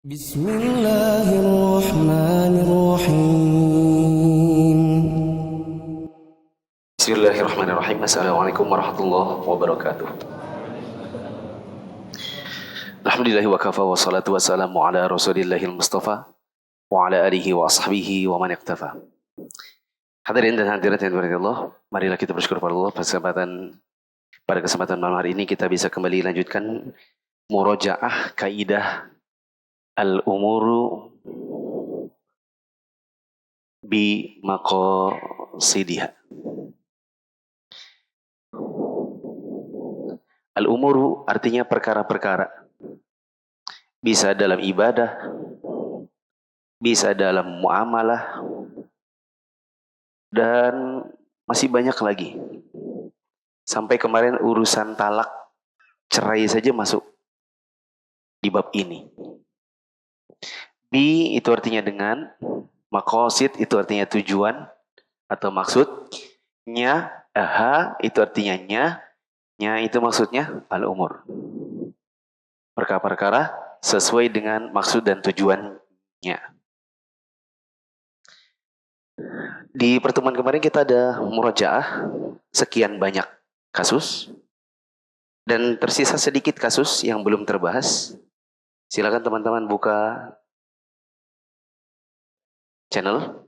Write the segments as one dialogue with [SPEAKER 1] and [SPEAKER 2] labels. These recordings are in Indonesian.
[SPEAKER 1] Bismillahirrahmanirrahim.
[SPEAKER 2] Bismillahirrahmanirrahim. Assalamualaikum warahmatullahi wabarakatuh. Alhamdulillahi wa kafa wa salatu wa salamu ala rasulillahil mustafa wa ala alihi wa ashabihi wa man iqtafa. Hadirin dan hadirat yang dirahmati Allah, marilah kita bersyukur pada Allah pada kesempatan malam hari ini kita bisa kembali lanjutkan murojaah kaidah al-umuru bi maqasidiha. Al-umuru artinya perkara-perkara. Bisa dalam ibadah, bisa dalam muamalah, dan masih banyak lagi. Sampai kemarin urusan talak, cerai saja masuk di bab ini. Bi itu artinya dengan, maqasid itu artinya tujuan atau maksud, aha itu artinya nya itu maksudnya al-umur. Perkara-perkara sesuai dengan maksud dan tujuannya. Di pertemuan kemarin kita ada murojaah sekian banyak kasus dan tersisa sedikit kasus yang belum terbahas. Silakan teman-teman buka channel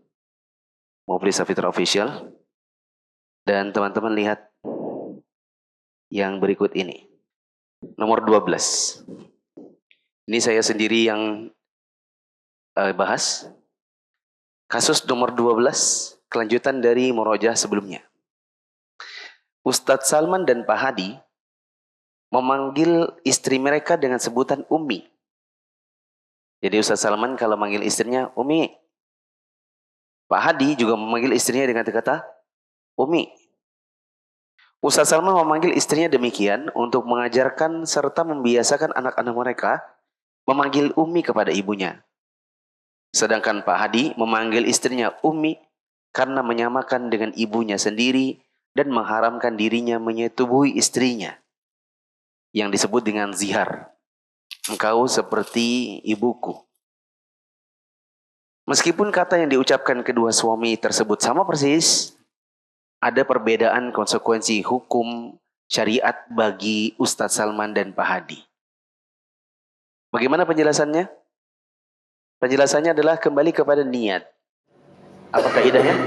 [SPEAKER 2] Muflis Safitra Official dan teman-teman lihat yang berikut ini. Nomor 12. Ini saya sendiri yang bahas. Kasus nomor 12, kelanjutan dari murojaah sebelumnya. Ustadz Salman dan Pak Hadi memanggil istri mereka dengan sebutan Umi. Jadi Ustadz Salman kalau manggil istrinya Umi. Pak Hadi juga memanggil istrinya dengan kata Umi. Ustadz Salman memanggil istrinya demikian untuk mengajarkan serta membiasakan anak-anak mereka memanggil Umi kepada ibunya. Sedangkan Pak Hadi memanggil istrinya Umi karena menyamakan dengan ibunya sendiri dan mengharamkan dirinya menyetubuhi istrinya. Yang disebut dengan zihar. Engkau seperti ibuku. Meskipun kata yang diucapkan kedua suami tersebut sama persis, ada perbedaan konsekuensi hukum syariat bagi Ustadz Salman dan Pak Hadi. Bagaimana penjelasannya? Penjelasannya adalah kembali kepada niat. Apa kaidahnya?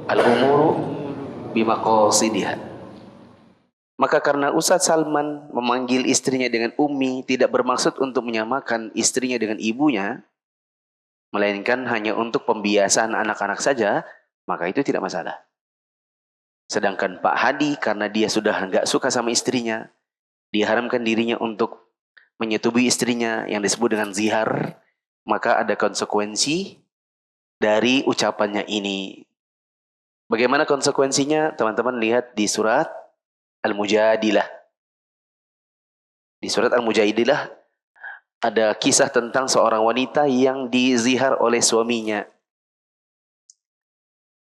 [SPEAKER 2] Al-umuru bimaqasidiha. Maka karena Ustadz Salman memanggil istrinya dengan Umi tidak bermaksud untuk menyamakan istrinya dengan ibunya, melainkan hanya untuk pembiasaan anak-anak saja, maka itu tidak masalah. Sedangkan Pak Hadi karena dia sudah enggak suka sama istrinya, diharamkan dirinya untuk menyetubuhi istrinya yang disebut dengan zihar, maka ada konsekuensi dari ucapannya ini. Bagaimana konsekuensinya? Teman-teman lihat di surat Al-Mujadilah. Di surat Al-Mujadilah ada kisah tentang seorang wanita yang dizihar oleh suaminya.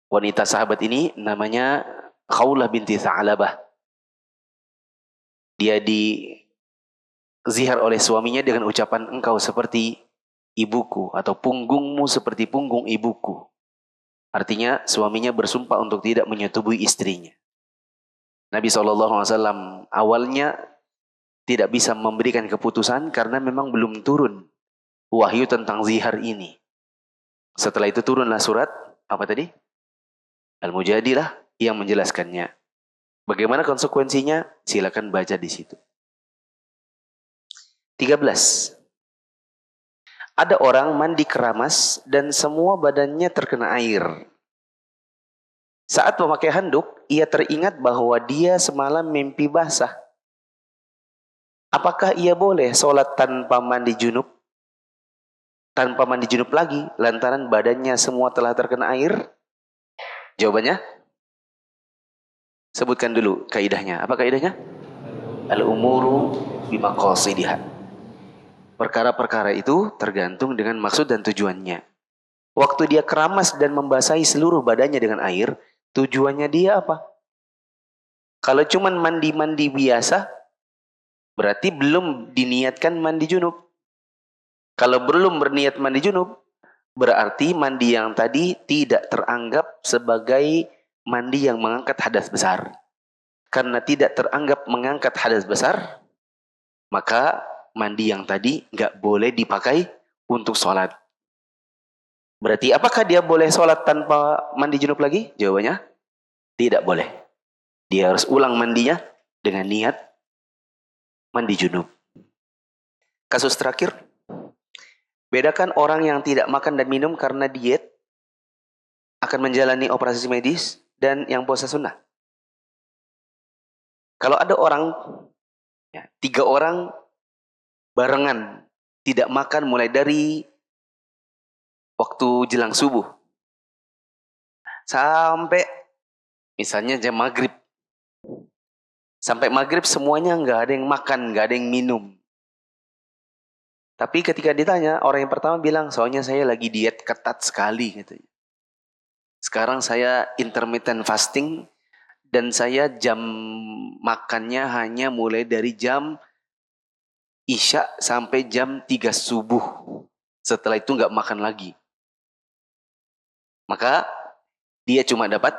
[SPEAKER 2] Wanita sahabat ini namanya Khawlah binti Tha'labah. Dia dizihar oleh suaminya dengan ucapan engkau seperti ibuku atau punggungmu seperti punggung ibuku. Artinya suaminya bersumpah untuk tidak menyetubuhi istrinya. Nabi SAW awalnya tidak bisa memberikan keputusan karena memang belum turun wahyu tentang zihar ini. Setelah itu turunlah surat apa tadi? Al-Mujadilah yang menjelaskannya. Bagaimana konsekuensinya? Silakan baca di situ. 13. Ada orang mandi keramas dan semua badannya terkena air. Saat memakai handuk, ia teringat bahwa dia semalam mimpi basah. Apakah ia boleh sholat tanpa mandi junub? Tanpa mandi junub lagi, lantaran badannya semua telah terkena air? Jawabannya? Sebutkan dulu kaidahnya. Apa kaidahnya? Al-umuru bimaqasidiha. Perkara-perkara itu tergantung dengan maksud dan tujuannya. Waktu dia keramas dan membasahi seluruh badannya dengan air, tujuannya dia apa? Kalau cuma mandi-mandi biasa, berarti belum diniatkan mandi junub. Kalau belum berniat mandi junub, berarti mandi yang tadi tidak teranggap sebagai mandi yang mengangkat hadas besar. Karena tidak teranggap mengangkat hadas besar, maka mandi yang tadi nggak boleh dipakai untuk sholat. Berarti apakah dia boleh sholat tanpa mandi junub lagi? Jawabannya, tidak boleh. Dia harus ulang mandinya dengan niat mandi junub. Kasus terakhir, bedakan orang yang tidak makan dan minum karena diet akan menjalani operasi medis dan yang puasa sunnah. Kalau ada orang, 3 orang barengan tidak makan mulai dari waktu jelang subuh sampai misalnya jam maghrib. Sampai maghrib semuanya nggak ada yang makan, nggak ada yang minum. Tapi ketika ditanya, orang yang pertama bilang, soalnya saya lagi diet ketat sekali katanya. Sekarang saya intermittent fasting dan saya jam makannya hanya mulai dari jam Isya sampai jam 3 subuh. Setelah itu nggak makan lagi. Maka dia cuma dapat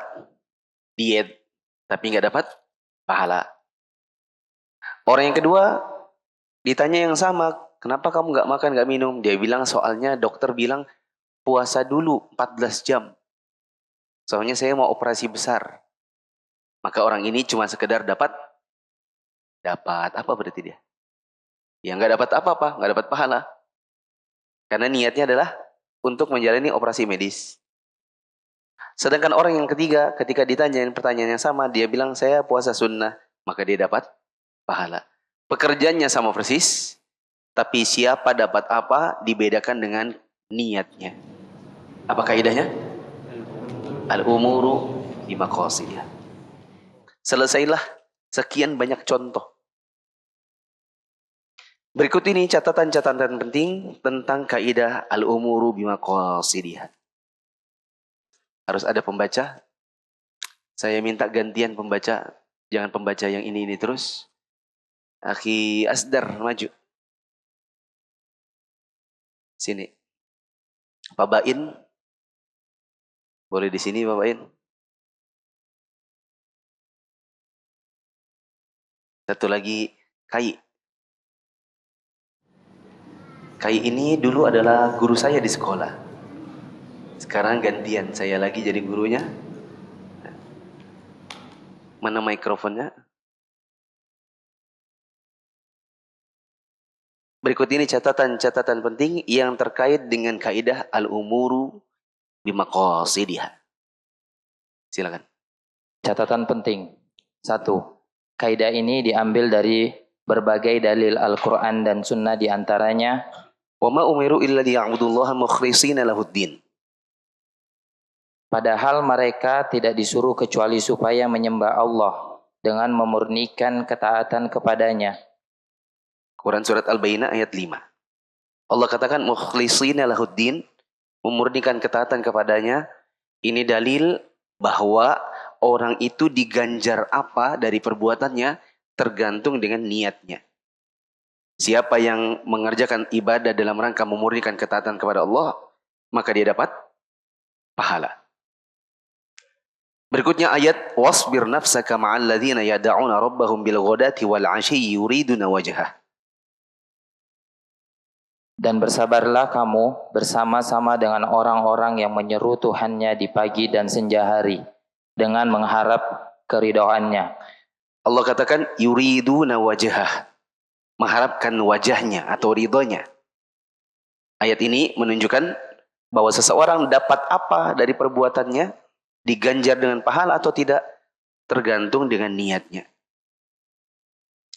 [SPEAKER 2] diet, tapi nggak dapat pahala. Orang yang kedua ditanya yang sama, kenapa kamu nggak makan, nggak minum? Dia bilang soalnya dokter bilang puasa dulu 14 jam. Soalnya saya mau operasi besar. Maka orang ini cuma sekedar dapat apa berarti dia? Ya nggak dapat apa-apa, nggak dapat pahala. Karena niatnya adalah untuk menjalani operasi medis. Sedangkan orang yang ketiga, ketika ditanya pertanyaan yang sama, dia bilang saya puasa sunnah, maka dia dapat pahala. Pekerjaannya sama persis, tapi siapa dapat apa dibedakan dengan niatnya. Apa kaidahnya? Al-umuru bimaqasidih. Selesailah sekian banyak contoh. Berikut ini catatan-catatan penting tentang kaidah al-umuru bimaqasidih. Harus ada pembaca. Saya minta gantian pembaca. Jangan pembaca yang ini terus. Akhi Asdar, maju. Sini. Pak Bain. Boleh di sini Pak Bain. Satu lagi, Kai. Kai ini dulu adalah guru saya di sekolah. Sekarang gantian, saya lagi jadi gurunya. Mana mikrofonnya? Berikut ini catatan-catatan penting yang terkait dengan kaidah al-umuru bimaqasidih. Silakan.
[SPEAKER 3] Catatan penting. 1. Kaidah ini diambil dari berbagai dalil Al-Quran dan Sunnah, diantaranya
[SPEAKER 2] Wa ma umiru illa liya'budullaha mukhlishina lahuddin.
[SPEAKER 3] Padahal mereka tidak disuruh kecuali supaya menyembah Allah dengan memurnikan ketaatan kepadanya.
[SPEAKER 2] Quran surat Al-Bayyinah ayat 5. Allah katakan mukhlishina lahuddin, memurnikan ketaatan kepadanya. Ini dalil bahwa orang itu diganjar apa dari perbuatannya tergantung dengan niatnya. Siapa yang mengerjakan ibadah dalam rangka memurnikan ketaatan kepada Allah, maka dia dapat pahala. Berikutnya ayat wasbir nafsaka ma'al ladzina yad'una rabbahum bil ghadati wal 'ashyi yuriduna wajhah.
[SPEAKER 3] Dan bersabarlah kamu bersama-sama dengan orang-orang yang menyeru Tuhannya di pagi dan senja hari dengan mengharap keridhaannya.
[SPEAKER 2] Allah katakan yuriduna wajhah, mengharapkan wajahnya atau ridhonya. Ayat ini menunjukkan bahwa seseorang dapat apa dari perbuatannya, diganjar dengan pahala atau tidak, tergantung dengan niatnya.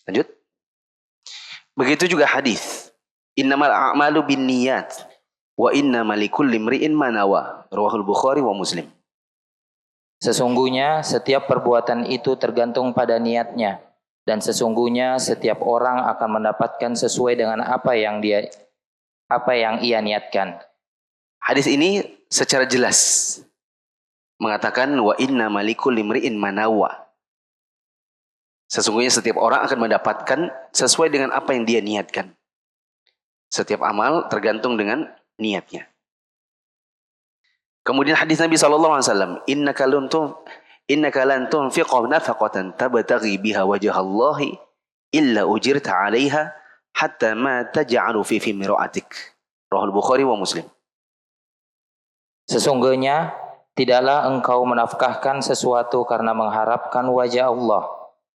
[SPEAKER 2] Lanjut. Begitu juga hadis. Innamal a'malu binniyat wa innamal likulli imri'in ma nawa. Rawahul Bukhari wa Muslim.
[SPEAKER 3] Sesungguhnya setiap perbuatan itu tergantung pada niatnya, dan sesungguhnya setiap orang akan mendapatkan sesuai dengan apa yang ia niatkan.
[SPEAKER 2] Hadis ini secara jelas mengatakan wa innamal likulli imri'in ma nawa. Sesungguhnya setiap orang akan mendapatkan sesuai dengan apa yang dia niatkan. Setiap amal tergantung dengan niatnya. Kemudian hadis Nabi SAW, innaka lan tunfiqa nafaqatan tabtaghi biha wajhallahi illa ujirta 'alaiha hatta ma taj'alu fi imra'atik. Rahul Bukhari wa Muslim.
[SPEAKER 3] Sesungguhnya tidaklah engkau menafkahkan sesuatu karena mengharapkan wajah Allah,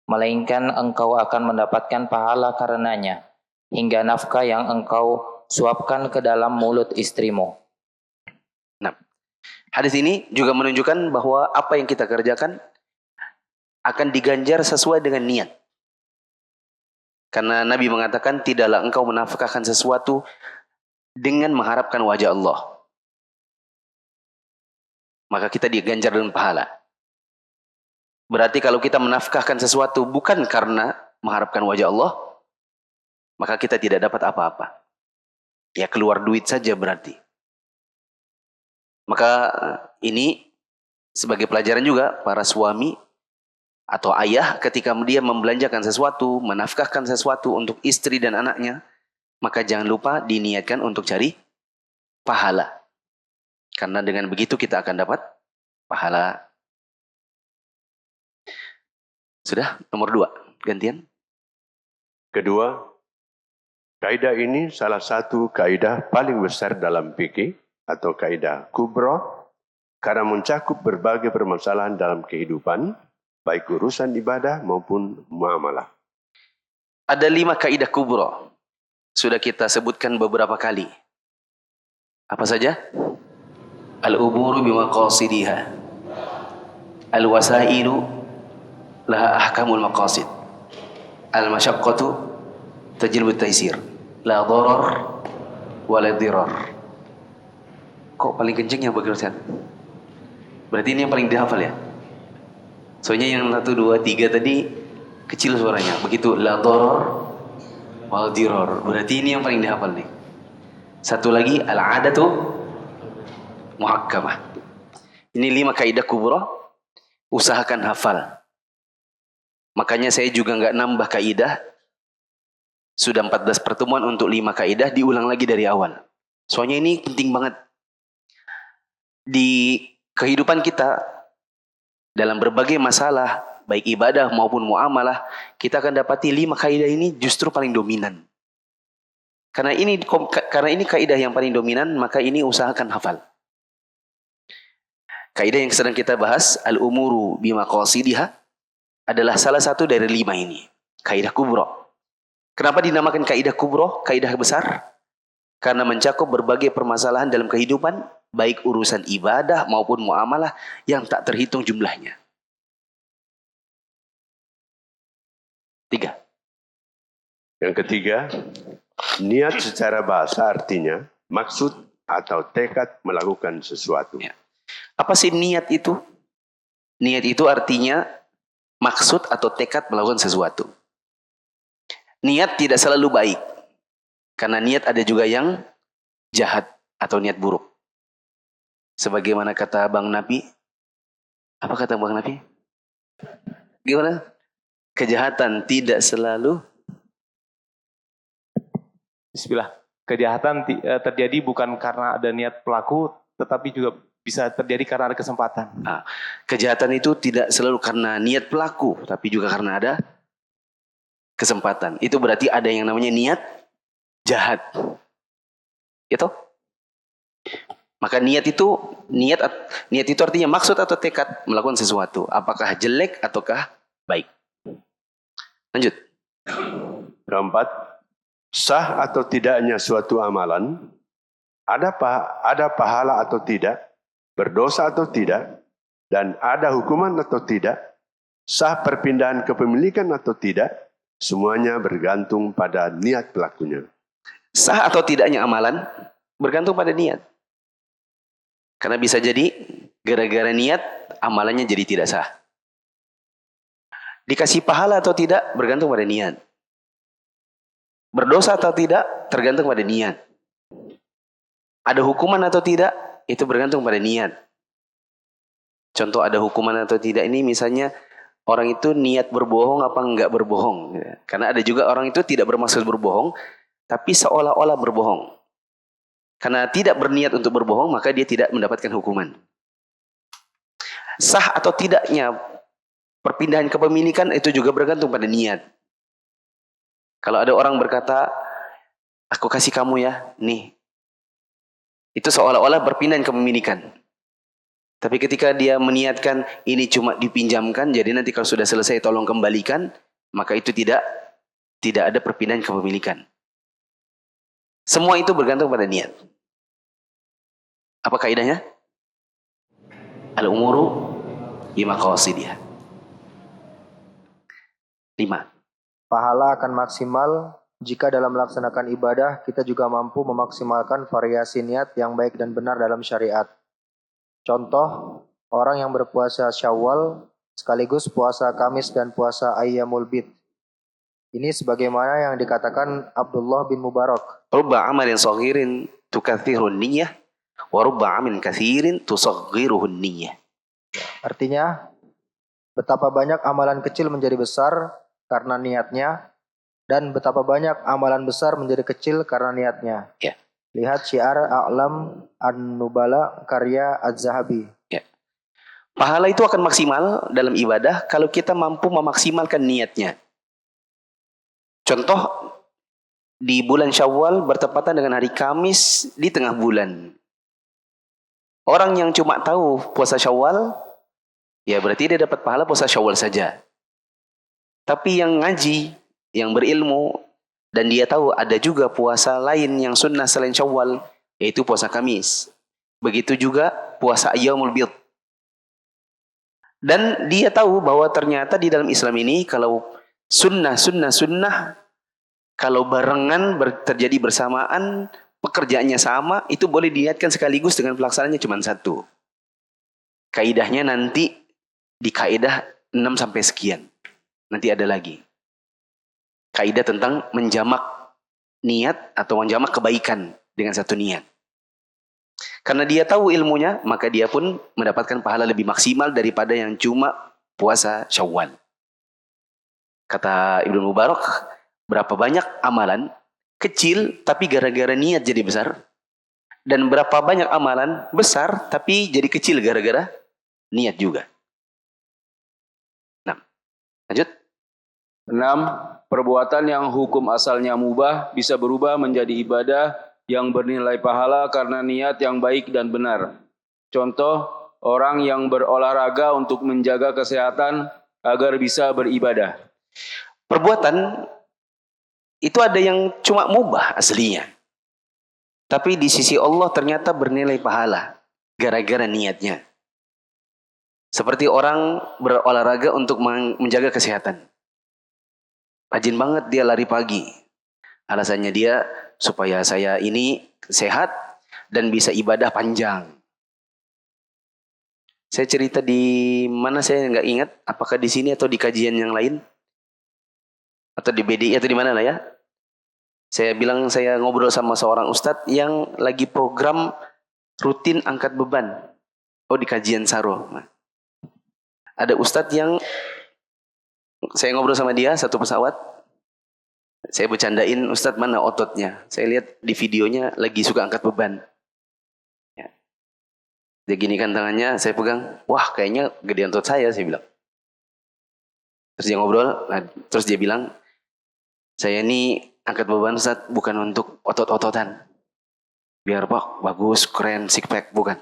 [SPEAKER 3] melainkan engkau akan mendapatkan pahala karenanya, hingga nafkah yang engkau suapkan ke dalam mulut istrimu.
[SPEAKER 2] Nah, hadis ini juga menunjukkan bahwa apa yang kita kerjakan akan diganjar sesuai dengan niat. Karena Nabi mengatakan tidaklah engkau menafkahkan sesuatu dengan mengharapkan wajah Allah, maka kita diganjar dengan pahala. Berarti kalau kita menafkahkan sesuatu bukan karena mengharapkan wajah Allah, maka kita tidak dapat apa-apa. Ya keluar duit saja berarti. Maka ini sebagai pelajaran juga para suami atau ayah ketika dia membelanjakan sesuatu, menafkahkan sesuatu untuk istri dan anaknya, maka jangan lupa diniatkan untuk cari pahala. Karena dengan begitu kita akan dapat pahala. Sudah, nomor 2, gantian.
[SPEAKER 4] Kedua, kaidah ini salah satu kaidah paling besar dalam fikih atau kaidah kubra karena mencakup berbagai permasalahan dalam kehidupan, baik urusan ibadah maupun muamalah.
[SPEAKER 2] Ada 5 kaidah kubra. Sudah kita sebutkan beberapa kali. Apa saja? Al-umuru bimaqasidiha. Al-wasailu laha ahkamul maqasid. Al-masyaqqatu tajlibu taysir. La darar wa la dirar. Kok paling kenceng ya Bagi Ustaz? Berarti ini yang paling dihafal ya? Soalnya yang 1, 2, 3 tadi kecil suaranya. Begitu la darar wa dirar. Berarti ini yang paling dihafal nih. Satu lagi al-'adatu muhakkamah. Ini 5 kaidah kubra. Usahakan hafal. Makanya saya juga nggak nambah kaidah. Sudah 14 pertemuan untuk 5 kaidah, diulang lagi dari awal. Soalnya ini penting banget. Di kehidupan kita, dalam berbagai masalah, baik ibadah maupun muamalah, kita akan dapati 5 kaidah ini justru paling dominan. Karena ini kaidah yang paling dominan, maka ini usahakan hafal. Kaidah yang sedang kita bahas, al-umuru bimaqasidiha, adalah salah satu dari 5 ini. Kaidah kubra. Kenapa dinamakan kaidah kubra, kaidah besar? Karena mencakup berbagai permasalahan dalam kehidupan, baik urusan ibadah maupun muamalah yang tak terhitung jumlahnya. 3.
[SPEAKER 4] Yang ketiga, niat secara bahasa artinya maksud atau tekad melakukan sesuatu.
[SPEAKER 2] Ya. Apa sih niat itu? Niat itu artinya maksud atau tekad melakukan sesuatu. Niat tidak selalu baik. Karena niat ada juga yang jahat atau niat buruk. Sebagaimana kata Bang Nabi. Apa kata Bang Nabi? Gimana? Kejahatan tidak selalu.
[SPEAKER 5] Bismillah. Kejahatan terjadi bukan karena ada niat pelaku, tetapi juga bisa terjadi karena ada kesempatan.
[SPEAKER 2] Kejahatan itu tidak selalu karena niat pelaku, tapi juga karena ada kesempatan. Itu berarti ada yang namanya niat jahat. Gitu? Maka niat itu artinya maksud atau tekad melakukan sesuatu. Apakah jelek ataukah baik. Lanjut.
[SPEAKER 4] Keempat, sah atau tidaknya suatu amalan, ada pahala atau tidak, berdosa atau tidak, dan ada hukuman atau tidak, sah perpindahan kepemilikan atau tidak, semuanya bergantung pada niat pelakunya.
[SPEAKER 2] Sah atau tidaknya amalan bergantung pada niat. Karena bisa jadi gara-gara niat amalannya jadi tidak sah. Dikasih pahala atau tidak bergantung pada niat. Berdosa atau tidak tergantung pada niat. Ada hukuman atau tidak itu bergantung pada niat. Contoh ada hukuman atau tidak ini misalnya orang itu niat berbohong apa enggak berbohong. Karena ada juga orang itu tidak bermaksud berbohong, tapi seolah-olah berbohong. Karena tidak berniat untuk berbohong, maka dia tidak mendapatkan hukuman. Sah atau tidaknya perpindahan kepemilikan itu juga bergantung pada niat. Kalau ada orang berkata, aku kasih kamu ya, nih. Itu seolah-olah perpindahan kepemilikan. Tapi ketika dia meniatkan ini cuma dipinjamkan, jadi nanti kalau sudah selesai tolong kembalikan, maka itu tidak ada perpindahan kepemilikan. Semua itu bergantung pada niat. Apa kaidahnya? Al-umuru bimaqasidiha. 5.
[SPEAKER 6] Pahala akan maksimal jika dalam melaksanakan ibadah kita juga mampu memaksimalkan variasi niat yang baik dan benar dalam syariat. Contoh, orang yang berpuasa Syawal sekaligus puasa Kamis dan puasa Ayyamul Bid. Ini sebagaimana yang dikatakan Abdullah bin Mubarak.
[SPEAKER 2] Rubba amalin saghirin tukathirun niyyah wa rubba amalin kathirin tusaghiruhun niyyah.
[SPEAKER 6] Artinya, betapa banyak amalan kecil menjadi besar karena niatnya, dan betapa banyak amalan besar menjadi kecil karena niatnya.
[SPEAKER 2] Ya.
[SPEAKER 6] Lihat Syiar A'lam An-Nubala karya Az-Zahabi.
[SPEAKER 2] Ya. Pahala itu akan maksimal dalam ibadah kalau kita mampu memaksimalkan niatnya. Contoh, di bulan Syawal bertepatan dengan hari Kamis di tengah bulan. Orang yang cuma tahu puasa Syawal, ya berarti dia dapat pahala puasa Syawal saja. Tapi yang ngaji, yang berilmu, dan dia tahu ada juga puasa lain yang sunnah selain Syawal, yaitu puasa Kamis. Begitu juga puasa Ayyamul Bid. Dan dia tahu bahwa ternyata di dalam Islam ini kalau sunnah, kalau barengan terjadi bersamaan, pekerjaannya sama, itu boleh diniatkan sekaligus dengan pelaksanaannya cuma satu. Kaidahnya nanti di kaidah 6 sampai sekian. Nanti ada lagi. Kaidah tentang menjamak niat atau menjamak kebaikan dengan satu niat. Karena dia tahu ilmunya, maka dia pun mendapatkan pahala lebih maksimal daripada yang cuma puasa Syawal. Kata Ibnu Mubarak, berapa banyak amalan kecil tapi gara-gara niat jadi besar, dan berapa banyak amalan besar tapi jadi kecil gara-gara niat juga. Nah, lanjut.
[SPEAKER 7] 6. Perbuatan yang hukum asalnya mubah bisa berubah menjadi ibadah yang bernilai pahala karena niat yang baik dan benar. Contoh, orang yang berolahraga untuk menjaga kesehatan agar bisa beribadah.
[SPEAKER 2] Perbuatan itu ada yang cuma mubah aslinya, tapi di sisi Allah ternyata bernilai pahala gara-gara niatnya. Seperti orang berolahraga untuk menjaga kesehatan. Rajin banget dia lari pagi. Alasannya dia supaya saya ini sehat dan bisa ibadah panjang. Saya cerita di mana saya nggak ingat, apakah di sini atau di kajian yang lain, atau di BDI atau di mana lah ya. Saya bilang saya ngobrol sama seorang ustadz yang lagi program rutin angkat beban. Oh, di kajian Saro. Nah, ada ustadz yang saya ngobrol sama dia satu pesawat. Saya bercandain, ustadz mana ototnya? Saya lihat di videonya lagi suka angkat beban. Ya. Dia gini kan tangannya, saya pegang. Wah, kayaknya gedean otot saya bilang. Terus dia ngobrol, terus dia bilang, saya ini angkat beban ustadz bukan untuk otot-ototan. Biar pak, bagus, keren, six pack, bukan.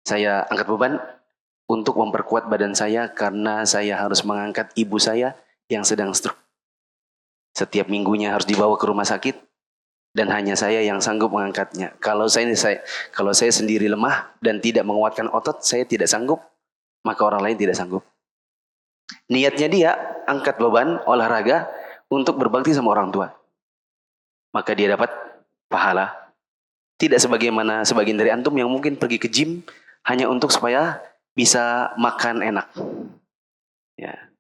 [SPEAKER 2] Saya angkat beban untuk memperkuat badan saya karena saya harus mengangkat ibu saya yang sedang stroke. Setiap minggunya harus dibawa ke rumah sakit dan hanya saya yang sanggup mengangkatnya. Kalau saya sendiri lemah dan tidak menguatkan otot, saya tidak sanggup, maka orang lain tidak sanggup. Niatnya dia angkat beban olahraga untuk berbakti sama orang tua. Maka dia dapat pahala. Tidak sebagaimana sebagian dari antum yang mungkin pergi ke gym hanya untuk supaya bisa makan enak. Ya.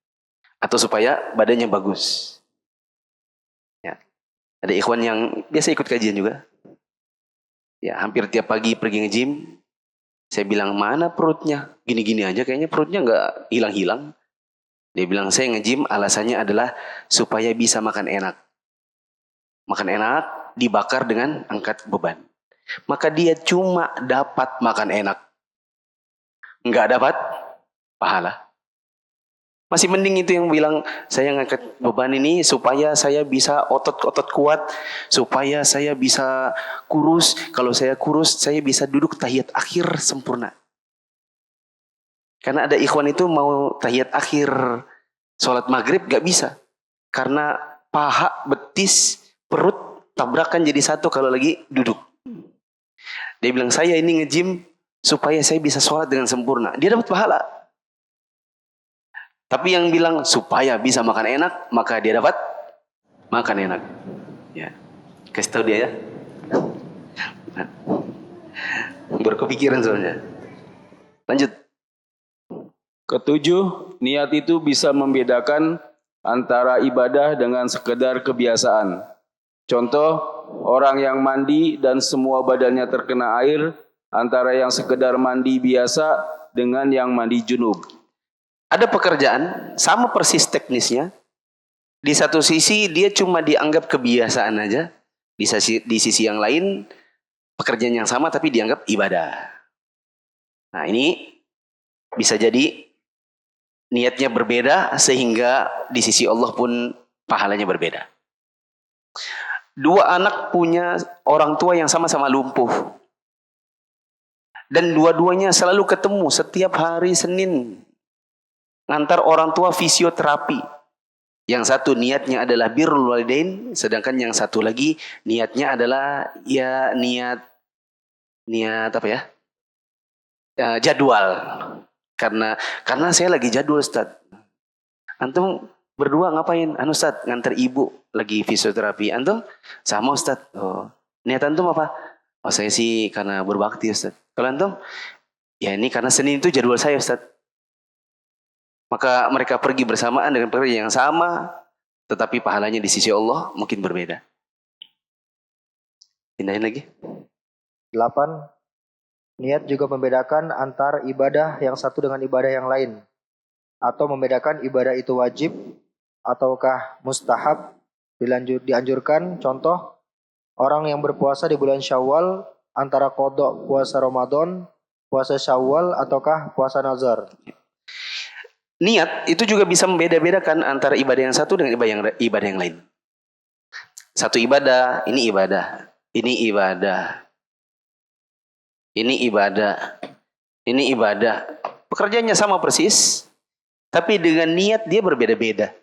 [SPEAKER 2] Atau supaya badannya bagus. Ya. Ada ikhwan yang biasa ikut kajian juga. Ya, hampir tiap pagi pergi nge-gym. Saya bilang, mana perutnya? Gini-gini aja kayaknya perutnya nggak hilang-hilang. Dia bilang, saya nge-gym alasannya adalah supaya bisa makan enak. Makan enak, dibakar dengan angkat beban. Maka dia cuma dapat makan enak. Enggak dapat pahala. Masih mending itu yang bilang, saya ngangkat beban ini supaya saya bisa otot-otot kuat, supaya saya bisa kurus. Kalau saya kurus, saya bisa duduk tahiyat akhir sempurna. Karena ada ikhwan itu mau tahiyat akhir sholat maghrib gak bisa. Karena paha, betis, perut tabrakan jadi satu kalau lagi duduk. Dia bilang, saya ini nge-gym supaya saya bisa sholat dengan sempurna. Dia dapat pahala. Tapi yang bilang supaya bisa makan enak, maka dia dapat makan enak. Ya, kasih tahu dia ya. Berkepikiran soalnya. Lanjut.
[SPEAKER 7] Ketujuh, niat itu bisa membedakan antara ibadah dengan sekedar kebiasaan. Contoh, orang yang mandi dan semua badannya terkena air, antara yang sekedar mandi biasa dengan yang mandi junub.
[SPEAKER 2] Ada pekerjaan, sama persis teknisnya. Di satu sisi dia cuma dianggap kebiasaan aja. Di sisi yang lain, pekerjaan yang sama tapi dianggap ibadah. Nah ini bisa jadi niatnya berbeda sehingga di sisi Allah pun pahalanya berbeda. Dua anak punya orang tua yang sama-sama lumpuh. Dan dua-duanya selalu ketemu setiap hari Senin. Ngantar orang tua fisioterapi. Yang satu niatnya adalah birrul walidain, sedangkan yang satu lagi niatnya adalah ya niat apa ya? Jadwal. Karena saya lagi jadwal, Ustaz. Antum berdua ngapain? Ustaz, ngantar ibu lagi fisioterapi. Antum sama Ustaz. Oh, niat antum apa? Oh, saya sih karena berbakti, Ustaz. Kalau antum? Ya ini karena Senin itu jadwal saya, Ustaz. Maka mereka pergi bersamaan dengan pekerjaan yang sama, tetapi pahalanya di sisi Allah mungkin berbeda. Pindahin lagi.
[SPEAKER 6] 8. Niat juga membedakan antar ibadah yang satu dengan ibadah yang lain. Atau membedakan ibadah itu wajib ataukah mustahab, dianjurkan. Contoh, orang yang berpuasa di bulan Syawal antara qodok puasa Ramadan, puasa Syawal ataukah puasa nazar.
[SPEAKER 2] Niat itu juga bisa membeda-bedakan antara ibadah yang satu dengan ibadah yang lain. Satu ibadah, ini ibadah, ini ibadah, ini ibadah, ini ibadah. Pekerjaannya sama persis, tapi dengan niat dia berbeda-beda.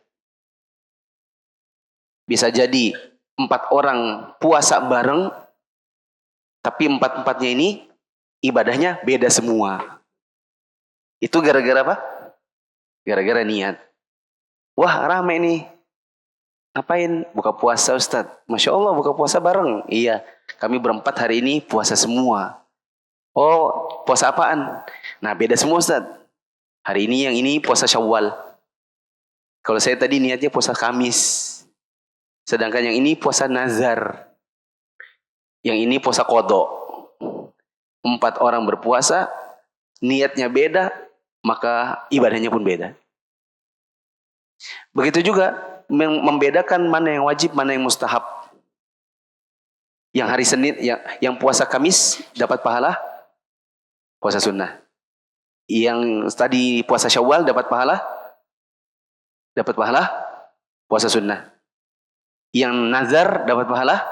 [SPEAKER 2] Bisa jadi 4 orang puasa bareng, tapi 4-4-nya ini ibadahnya beda semua. Itu gara-gara apa? Gara-gara niat. Wah, rame nih. Ngapain? Buka puasa, Ustaz. Masya Allah, buka puasa bareng. Iya, kami berempat hari ini puasa semua. Oh, puasa apaan? Nah, beda semua, Ustaz. Hari ini yang ini puasa Syawal. Kalau saya tadi niatnya puasa Kamis. Sedangkan yang ini puasa Nazar. Yang ini puasa Qodok. 4 orang berpuasa, niatnya beda, maka ibadahnya pun beda. Begitu juga membedakan mana yang wajib, mana yang mustahab. Yang hari Senin, yang puasa Kamis dapat pahala puasa sunnah. Yang tadi puasa Syawal dapat pahala puasa sunnah. Yang nazar dapat pahala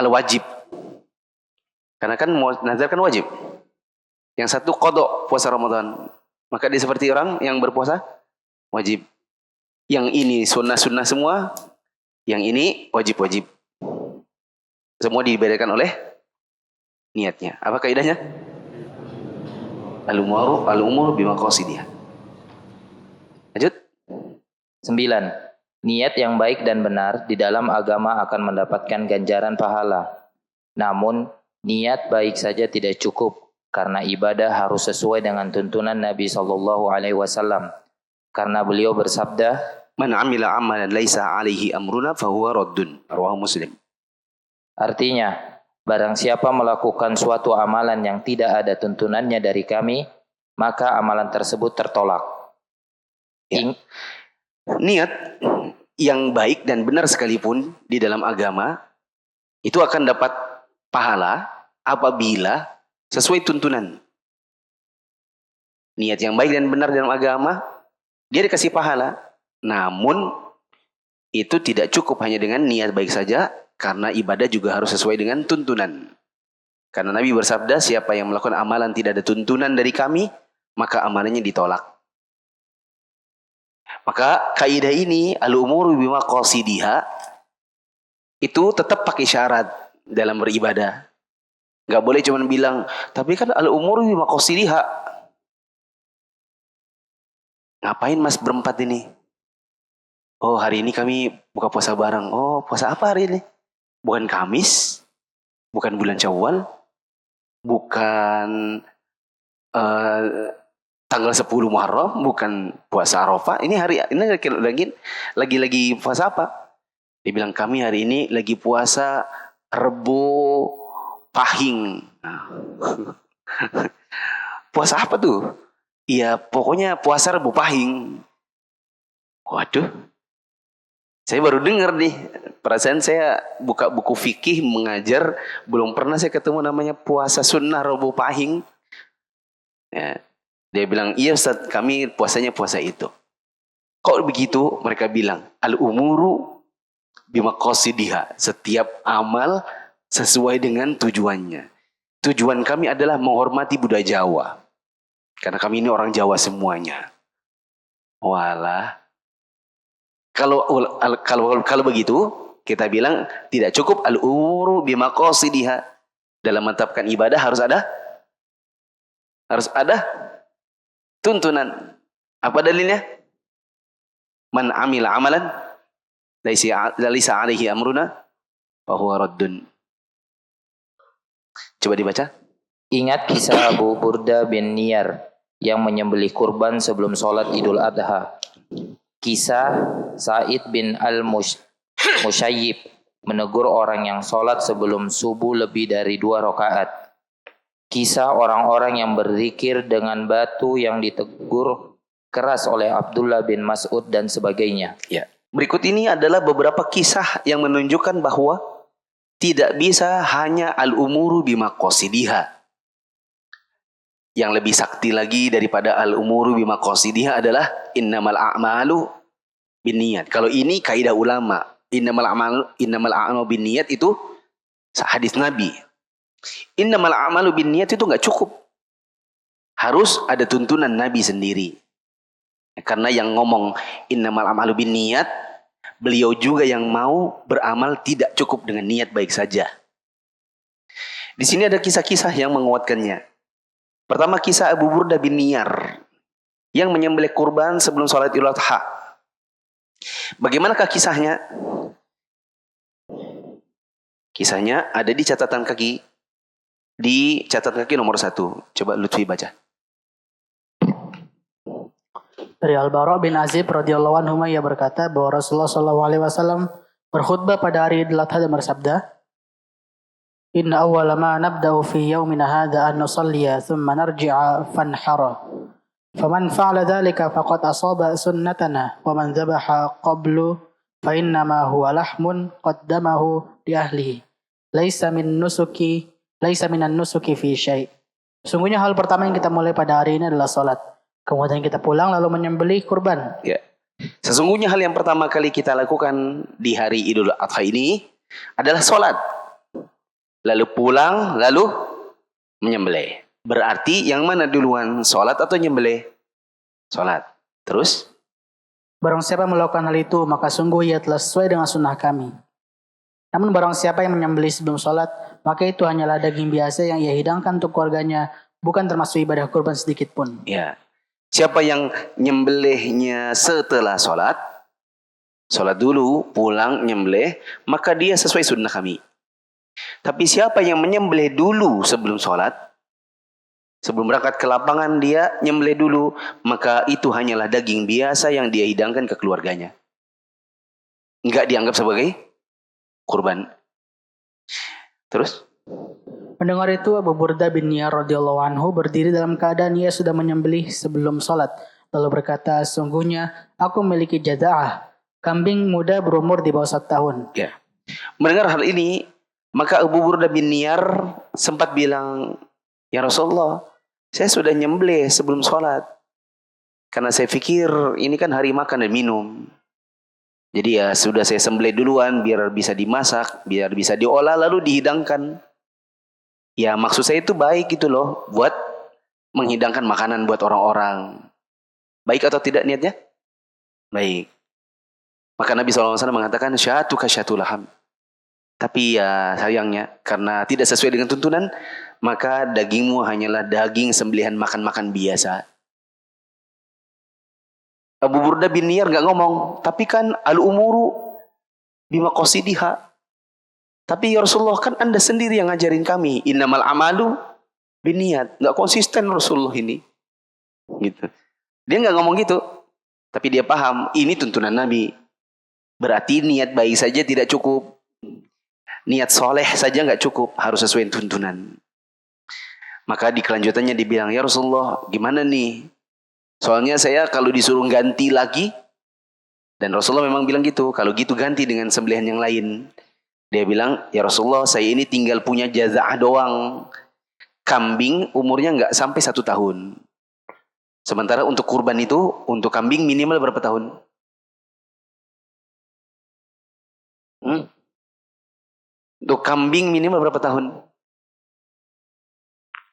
[SPEAKER 2] wajib. Karena kan nazar kan wajib. Yang satu qodok puasa Ramadan. Maka dia seperti orang yang berpuasa wajib. Yang ini sunnah-sunnah semua. Yang ini wajib-wajib. Semua dibedakan oleh niatnya. Apa kaidahnya? Al-umur bimaqasidiha. Lanjut.
[SPEAKER 3] 9. Niat yang baik dan benar di dalam agama akan mendapatkan ganjaran pahala. Namun, niat baik saja tidak cukup. Karena ibadah harus sesuai dengan tuntunan Nabi SAW. Karena beliau bersabda,
[SPEAKER 2] Man amila amalan laisa alaihi amruna fahuwa raddun. Rawahu Muslim.
[SPEAKER 3] Artinya, barang siapa melakukan suatu amalan yang tidak ada tuntunannya dari kami, maka amalan tersebut tertolak.
[SPEAKER 2] Ya. yang baik dan benar sekalipun di dalam agama, itu akan dapat pahala apabila sesuai tuntunan. Niat yang baik dan benar dalam agama, dia dikasih pahala. Namun, itu tidak cukup hanya dengan niat baik saja, karena ibadah juga harus sesuai dengan tuntunan. Karena Nabi bersabda, siapa yang melakukan amalan tidak ada tuntunan dari kami, maka amalannya ditolak. Maka kaidah ini al-umuru bimaqasidiha itu tetap pakai syarat dalam beribadah. Enggak boleh cuma bilang, tapi kan al-umuru bimaqasidiha. Ngapain mas berempat ini? Oh, hari ini kami buka puasa bareng. Oh, puasa apa hari ini? Bukan Kamis, bukan bulan Syawal, bukan tanggal 10 Muharram, bukan puasa Arafah. Ini lagi puasa apa? Dia bilang kami hari ini lagi puasa Rebo Pahing. Puasa apa tuh? Iya, pokoknya puasa Rebo Pahing. Waduh. Saya baru dengar nih. Perasaan saya buka buku fikih mengajar, belum pernah saya ketemu namanya puasa sunnah Rebo Pahing. Ya. Dia bilang, iya Ustaz, kami puasanya puasa itu. Kok begitu? Mereka bilang, al-umuru bimaqasidiha. Setiap amal sesuai dengan tujuannya. Tujuan kami adalah menghormati budaya Jawa. Karena kami ini orang Jawa semuanya. Walah. Kalau begitu, kita bilang tidak cukup al-umuru bimaqasidiha. Dalam menetapkan ibadah harus ada tuntunan. Apa dalilnya? Man amila amalan laisa alaihi amruna fahuwa raddun. Coba dibaca.
[SPEAKER 3] Ingat kisah Abu Burda bin Niyar yang menyembelih kurban sebelum sholat Idul Adha. Kisah Sa'id bin Al-Musyayyib menegur orang yang sholat sebelum subuh lebih dari 2 rakaat. Kisah orang-orang yang berzikir dengan batu yang ditegur keras oleh Abdullah bin Mas'ud dan sebagainya.
[SPEAKER 2] Ya. Berikut ini adalah beberapa kisah yang menunjukkan bahwa tidak bisa hanya al-umuru bimaqasidiha. Yang lebih sakti lagi daripada al-umuru bimaqasidiha adalah innamal a'malu binniyat. Kalau ini kaidah ulama, innamal a'malu binniyat itu hadis Nabi. Innamal a'malu binniyat itu enggak cukup. Harus ada tuntunan Nabi sendiri. Karena yang ngomong innamal a'malu binniyat, beliau juga yang mau beramal tidak cukup dengan niat baik saja. Di sini ada kisah-kisah yang menguatkannya. Pertama kisah Abu Burda bin Niyar yang menyembelih kurban sebelum sholat Idul Adha. Bagaimanakah kisahnya? Kisahnya ada di catatan kaki. Di catatan kaki nomor 1. Coba Lutfi baca.
[SPEAKER 8] Dari Al-Bara bin Azib radhiyallahu anhu ia berkata bahwa Rasulullah SAW berkhutbah pada hari Idul Adha dan bersabda, Inna awwala ma nabda'u fi yawmina hadha an nusalliya thumma narji'a fanhara. Faman fa'ala dhalika faqad asaba sunnatana wa man dhabaha qablu fa innama huwa lahmun qaddamahu li ahlihi. Laisa minan nusuki fi syai'. Sungguhnya hal pertama yang kita mulai pada hari ini adalah salat. Kemudian kita pulang lalu menyembelih kurban.
[SPEAKER 2] Ya. Sesungguhnya hal yang pertama kali kita lakukan di hari Idul Adha ini adalah salat. Lalu pulang, lalu menyembelih. Berarti yang mana duluan, salat atau nyembelih? Salat. Terus?
[SPEAKER 8] Barang siapa melakukan hal itu, maka sungguh ia telah sesuai dengan sunnah kami. Namun barang siapa yang menyembelih sebelum salat, maka itu hanyalah daging biasa yang ia hidangkan untuk keluarganya, bukan termasuk ibadah kurban sedikit pun.
[SPEAKER 2] Ya. Siapa yang nyembelihnya setelah salat dulu, pulang nyembelih, maka dia sesuai sunnah kami. Tapi siapa yang menyembelih dulu sebelum sholat, sebelum berangkat ke lapangan dia nyembelih dulu, maka itu hanyalah daging biasa yang dia hidangkan ke keluarganya. Enggak dianggap sebagai kurban. Terus?
[SPEAKER 8] Mendengar itu Abu Burda bin Niyar radhiyallahu anhu berdiri dalam keadaan ia sudah menyembelih sebelum sholat. Lalu berkata, sungguhnya aku memiliki jaza'ah. kambing muda berumur di bawah 1 tahun.
[SPEAKER 2] Ya. Mendengar hal ini, maka Abu Burdah bin Niyar sempat bilang, "Ya Rasulullah, saya sudah nyembelih sebelum sholat. Karena saya pikir ini kan hari makan dan minum. Jadi ya sudah saya sembelih duluan biar bisa dimasak, biar bisa diolah lalu dihidangkan. Ya maksud saya itu baik gitu loh, buat menghidangkan makanan buat orang-orang. Baik atau tidak niatnya? Baik. Maka Nabi SAW mengatakan, syatuka syatulaham. Tapi ya sayangnya, karena tidak sesuai dengan tuntunan, maka dagingmu hanyalah daging sembelihan makan-makan biasa. Abu Burdah bin Niyar nggak ngomong, tapi kan al-umuru bima qasidiha. Tapi ya Rasulullah, kan Anda sendiri yang ngajarin kami, innamal amalu bin niyat. Nggak konsisten Rasulullah ini. Gitu. Dia nggak ngomong gitu, tapi dia paham ini tuntunan Nabi. Berarti niat baik saja tidak cukup. Niat soleh saja nggak cukup, harus sesuai tuntunan. Maka di kelanjutannya dibilang, ya Rasulullah, gimana nih? Soalnya saya kalau disuruh ganti lagi, dan Rasulullah memang bilang gitu, kalau gitu ganti dengan sembelihan yang lain. Dia bilang, ya Rasulullah, saya ini tinggal punya jaza'ah doang. Kambing umurnya nggak sampai 1 tahun. Sementara untuk kurban itu, untuk kambing minimal berapa tahun? Untuk kambing minimal berapa tahun?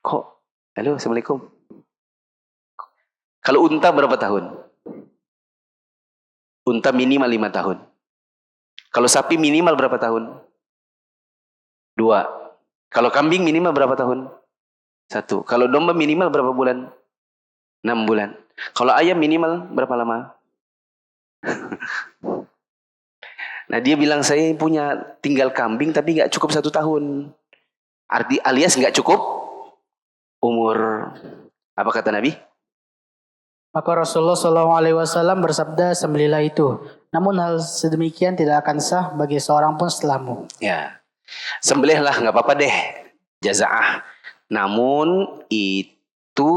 [SPEAKER 2] Kok? Halo, Assalamualaikum. Kalau unta berapa tahun? Unta minimal 5 tahun. Kalau sapi minimal berapa tahun? 2. Kalau kambing minimal berapa tahun? 1. Kalau domba minimal berapa bulan? 6 bulan. Kalau ayam minimal berapa lama? Nah dia bilang, saya punya tinggal kambing tapi nggak cukup 1 tahun. Arti alias nggak cukup umur. Apa kata Nabi?
[SPEAKER 8] Maka Rasulullah SAW bersabda, sembelilah itu. Namun hal sedemikian tidak akan sah bagi seorang pun setelahmu.
[SPEAKER 2] Ya, sembelihlah nggak apa-apa deh, jaza'ah. Namun itu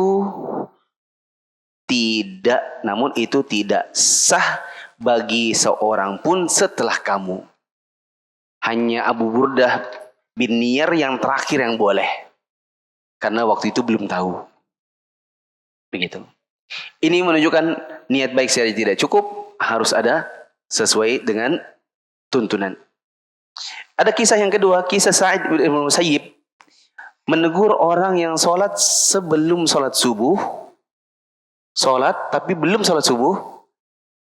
[SPEAKER 2] tidak sah bagi seorang pun setelah kamu. Hanya Abu Burdah bin Niyar yang terakhir yang boleh. Karena waktu itu belum tahu. Begitu. Ini menunjukkan niat baik saja tidak cukup, harus ada sesuai dengan tuntunan. Ada kisah yang kedua, kisah Sa'id bin Musayyib menegur orang yang sholat sebelum sholat subuh. Sholat tapi belum sholat subuh.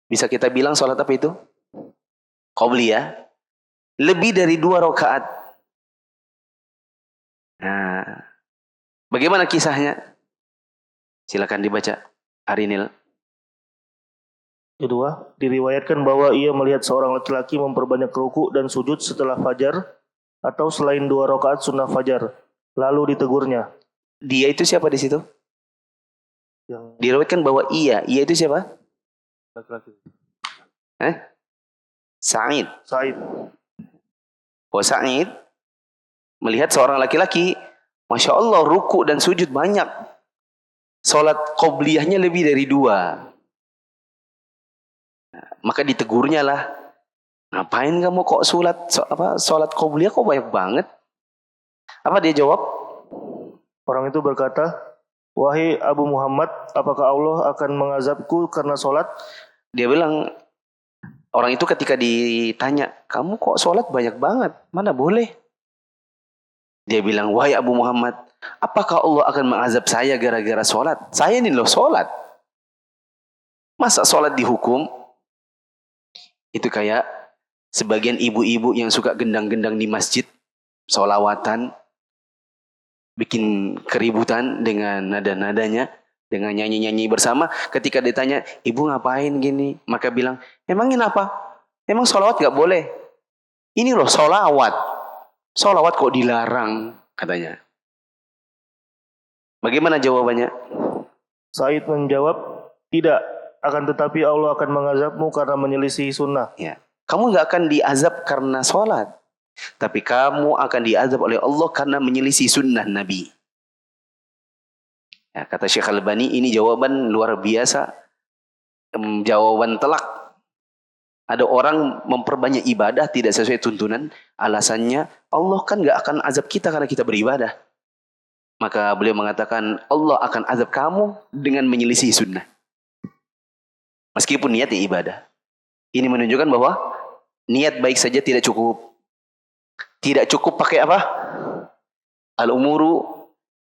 [SPEAKER 2] Bisa kita bilang sholat apa itu? Qobliyah. Lebih dari 2 rakaat. Nah, bagaimana kisahnya? Silakan dibaca. Arinil.
[SPEAKER 9] Kedua, diriwayatkan bahwa ia melihat seorang laki-laki memperbanyak ruku dan sujud setelah fajar atau selain 2 rakaat sunnah fajar. Lalu ditegurnya.
[SPEAKER 2] Dia itu siapa di situ?
[SPEAKER 9] Yang
[SPEAKER 2] Diriwayatkan bahwa ia itu siapa?
[SPEAKER 9] laki-laki.
[SPEAKER 2] Sa'id.
[SPEAKER 9] Sa'id.
[SPEAKER 2] Oh, Sa'id melihat seorang laki-laki, Masya Allah, ruku dan sujud banyak. Sholat qobliyahnya lebih dari 2. Maka ditegurnya lah. Ngapain kamu kok sholat qobliyah kok banyak banget? Apa dia jawab?
[SPEAKER 9] Orang itu berkata, wahai Abu Muhammad, apakah Allah akan mengazabku karena sholat?
[SPEAKER 2] Dia bilang, orang itu ketika ditanya, kamu kok sholat banyak banget? Mana boleh? Dia bilang, wahai Abu Muhammad, apakah Allah akan mengazab saya gara-gara sholat? Saya ini loh sholat. Masa sholat dihukum? Itu kayak sebagian ibu-ibu yang suka gendang-gendang di masjid, sholawatan, bikin keributan dengan nada-nadanya, dengan nyanyi-nyanyi bersama. Ketika ditanya, ibu ngapain gini? Maka bilang, emangin apa? Emang sholawat gak boleh? Ini loh sholawat. Sholawat kok dilarang, katanya. Bagaimana jawabannya?
[SPEAKER 9] Sa'id menjawab, tidak. Akan tetapi Allah akan mengazabmu karena menyelisihi sunnah.
[SPEAKER 2] Ya. Kamu gak akan diazab karena sholat. Tapi kamu akan diazab oleh Allah karena menyelisih sunnah Nabi. Ya, kata Syekh Al-Albani, ini jawaban luar biasa. Jawaban telak. Ada orang memperbanyak ibadah tidak sesuai tuntunan, alasannya Allah kan gak akan azab kita karena kita beribadah. Maka beliau mengatakan Allah akan azab kamu dengan menyelisih sunnah. Meskipun niatnya ibadah. Ini menunjukkan bahwa niat baik saja tidak cukup. Tidak cukup pakai apa? Al-umuru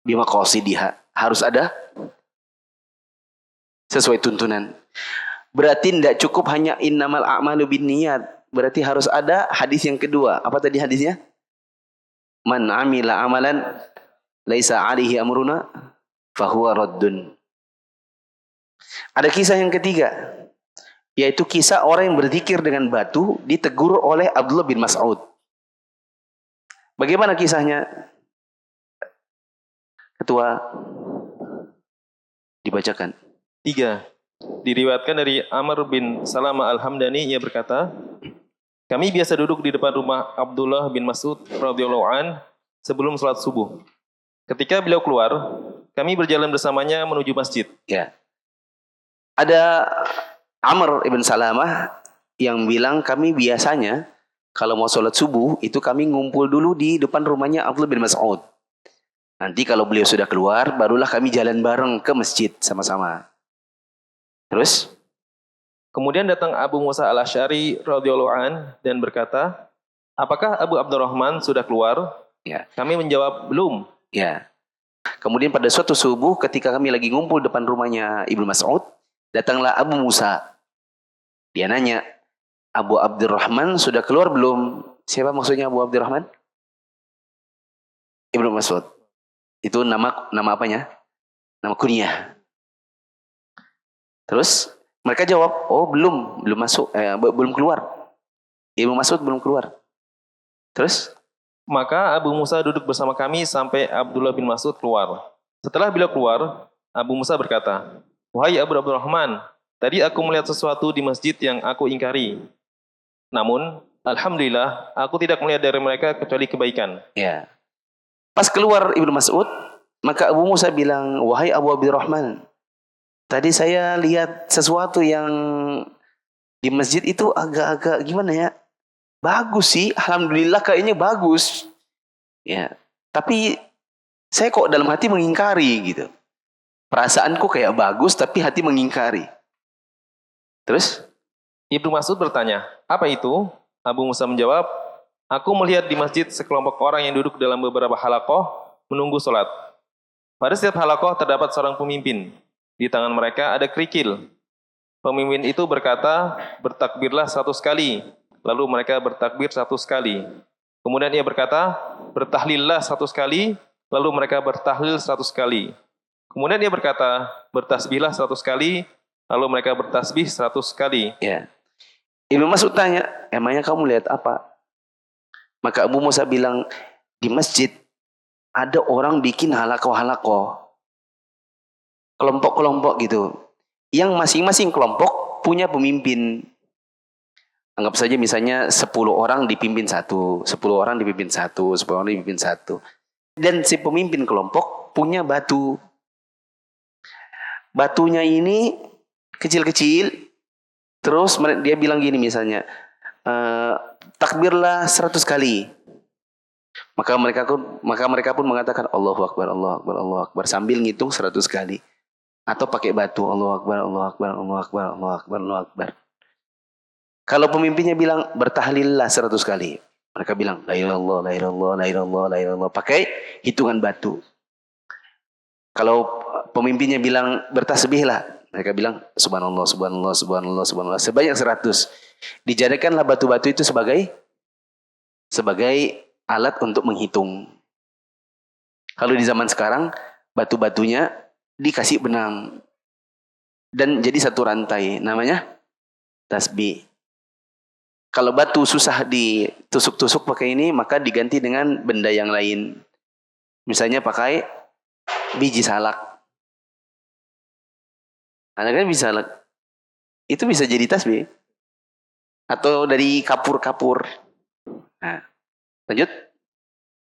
[SPEAKER 2] bimaqasidiha. Harus ada sesuai tuntunan. Berarti tidak cukup hanya innamal a'malu binniyat. Berarti harus ada hadis yang kedua. Apa tadi hadisnya? Man amila amalan laisa alaihi amruna fahuwa raddun. Ada kisah yang ketiga, yaitu kisah orang yang berzikir dengan batu ditegur oleh Abdullah bin Mas'ud. Bagaimana kisahnya? Ketua, dibacakan.
[SPEAKER 10] 3. Diriwayatkan dari Amr bin Salama Al-Hamdani, ia berkata, kami biasa duduk di depan rumah Abdullah bin Mas'ud radhiyallahu an sebelum salat subuh. Ketika beliau keluar, kami berjalan bersamanya menuju masjid.
[SPEAKER 2] Ya. Ada Amr ibn Salamah yang bilang kami biasanya kalau mau sholat subuh itu kami ngumpul dulu di depan rumahnya Abdullah bin Mas'ud. Nanti kalau beliau sudah keluar, barulah kami jalan bareng ke masjid sama-sama. Terus?
[SPEAKER 10] Kemudian datang Abu Musa al-Asy'ari radhiyallahu an dan berkata, apakah Abu Abdurrahman sudah keluar?
[SPEAKER 2] Ya.
[SPEAKER 10] Kami menjawab, belum.
[SPEAKER 2] Ya. Kemudian pada suatu subuh ketika kami lagi ngumpul depan rumahnya Ibnu Mas'ud, datanglah Abu Musa. Dia nanya, Abu Abdurrahman sudah keluar belum? Siapa maksudnya Abu Abdurrahman? Ibnu Mas'ud. Itu nama apanya? Nama kunyah. Terus mereka jawab, oh belum masuk, belum keluar. Ibnu Mas'ud belum keluar. Terus?
[SPEAKER 10] Maka Abu Musa duduk bersama kami sampai Abdullah bin Mas'ud keluar. Setelah beliau keluar, Abu Musa berkata, wahai Abu Abdurrahman, tadi aku melihat sesuatu di masjid yang aku ingkari. Namun, alhamdulillah, aku tidak melihat dari mereka kecuali kebaikan.
[SPEAKER 2] Ya. Pas keluar Ibnu Mas'ud, maka Abu Musa bilang, wahai Abu Abdurrahman, tadi saya lihat sesuatu yang di masjid itu agak-agak gimana ya? Bagus sih, alhamdulillah kayaknya bagus. Ya. Tapi saya kok dalam hati mengingkari gitu. Perasaanku kayak bagus tapi hati mengingkari. Terus
[SPEAKER 10] Ibnu Mas'ud bertanya, apa itu? Abu Musa menjawab, aku melihat di masjid sekelompok orang yang duduk dalam beberapa halaqah menunggu sholat. Pada setiap halaqah terdapat seorang pemimpin. Di tangan mereka ada kerikil. Pemimpin itu berkata, bertakbirlah 100 kali. Lalu mereka bertakbir 100 kali. Kemudian ia berkata, bertahlillah 100 kali. Lalu mereka bertahlil 100 kali. Kemudian ia berkata, bertasbihlah 100 kali. Lalu mereka bertasbih 100 kali.
[SPEAKER 2] Ya. Ibnu Mas'ud tanya, emangnya kamu lihat apa? Maka Abu Musa bilang, di masjid ada orang bikin halaqah-halaqah. Kelompok-kelompok gitu. Yang masing-masing kelompok punya pemimpin. Anggap saja misalnya 10 orang dipimpin satu, 10 orang dipimpin satu, 10 orang dipimpin satu. Dan si pemimpin kelompok punya batu. Batunya ini kecil-kecil. Terus dia bilang gini misalnya, takbirlah 100 kali. Maka mereka pun mengatakan Allahu Akbar, Allahu Akbar, Allahu Akbar sambil ngitung 100 kali. Atau pakai batu, Allahu Akbar, Allahu Akbar, Allahu Akbar, Allahu Akbar, Allahu Akbar. Kalau pemimpinnya bilang bertahlillah 100 kali, mereka bilang la ilallah, la ilallah, la ilallah, la ilallah, pakai hitungan batu. Kalau pemimpinnya bilang bertasbihlah, mereka bilang subhanallah, subhanallah, subhanallah, subhanallah sebanyak 100. Dijadikanlah batu-batu itu sebagai alat untuk menghitung. Kalau di zaman sekarang batu-batunya dikasih benang dan jadi satu rantai, namanya tasbih. Kalau batu susah ditusuk-tusuk pakai ini, maka diganti dengan benda yang lain. Misalnya pakai biji salak. Anda kan bisa salak. Itu bisa jadi tasbih. Atau dari kapur-kapur. Nah, lanjut.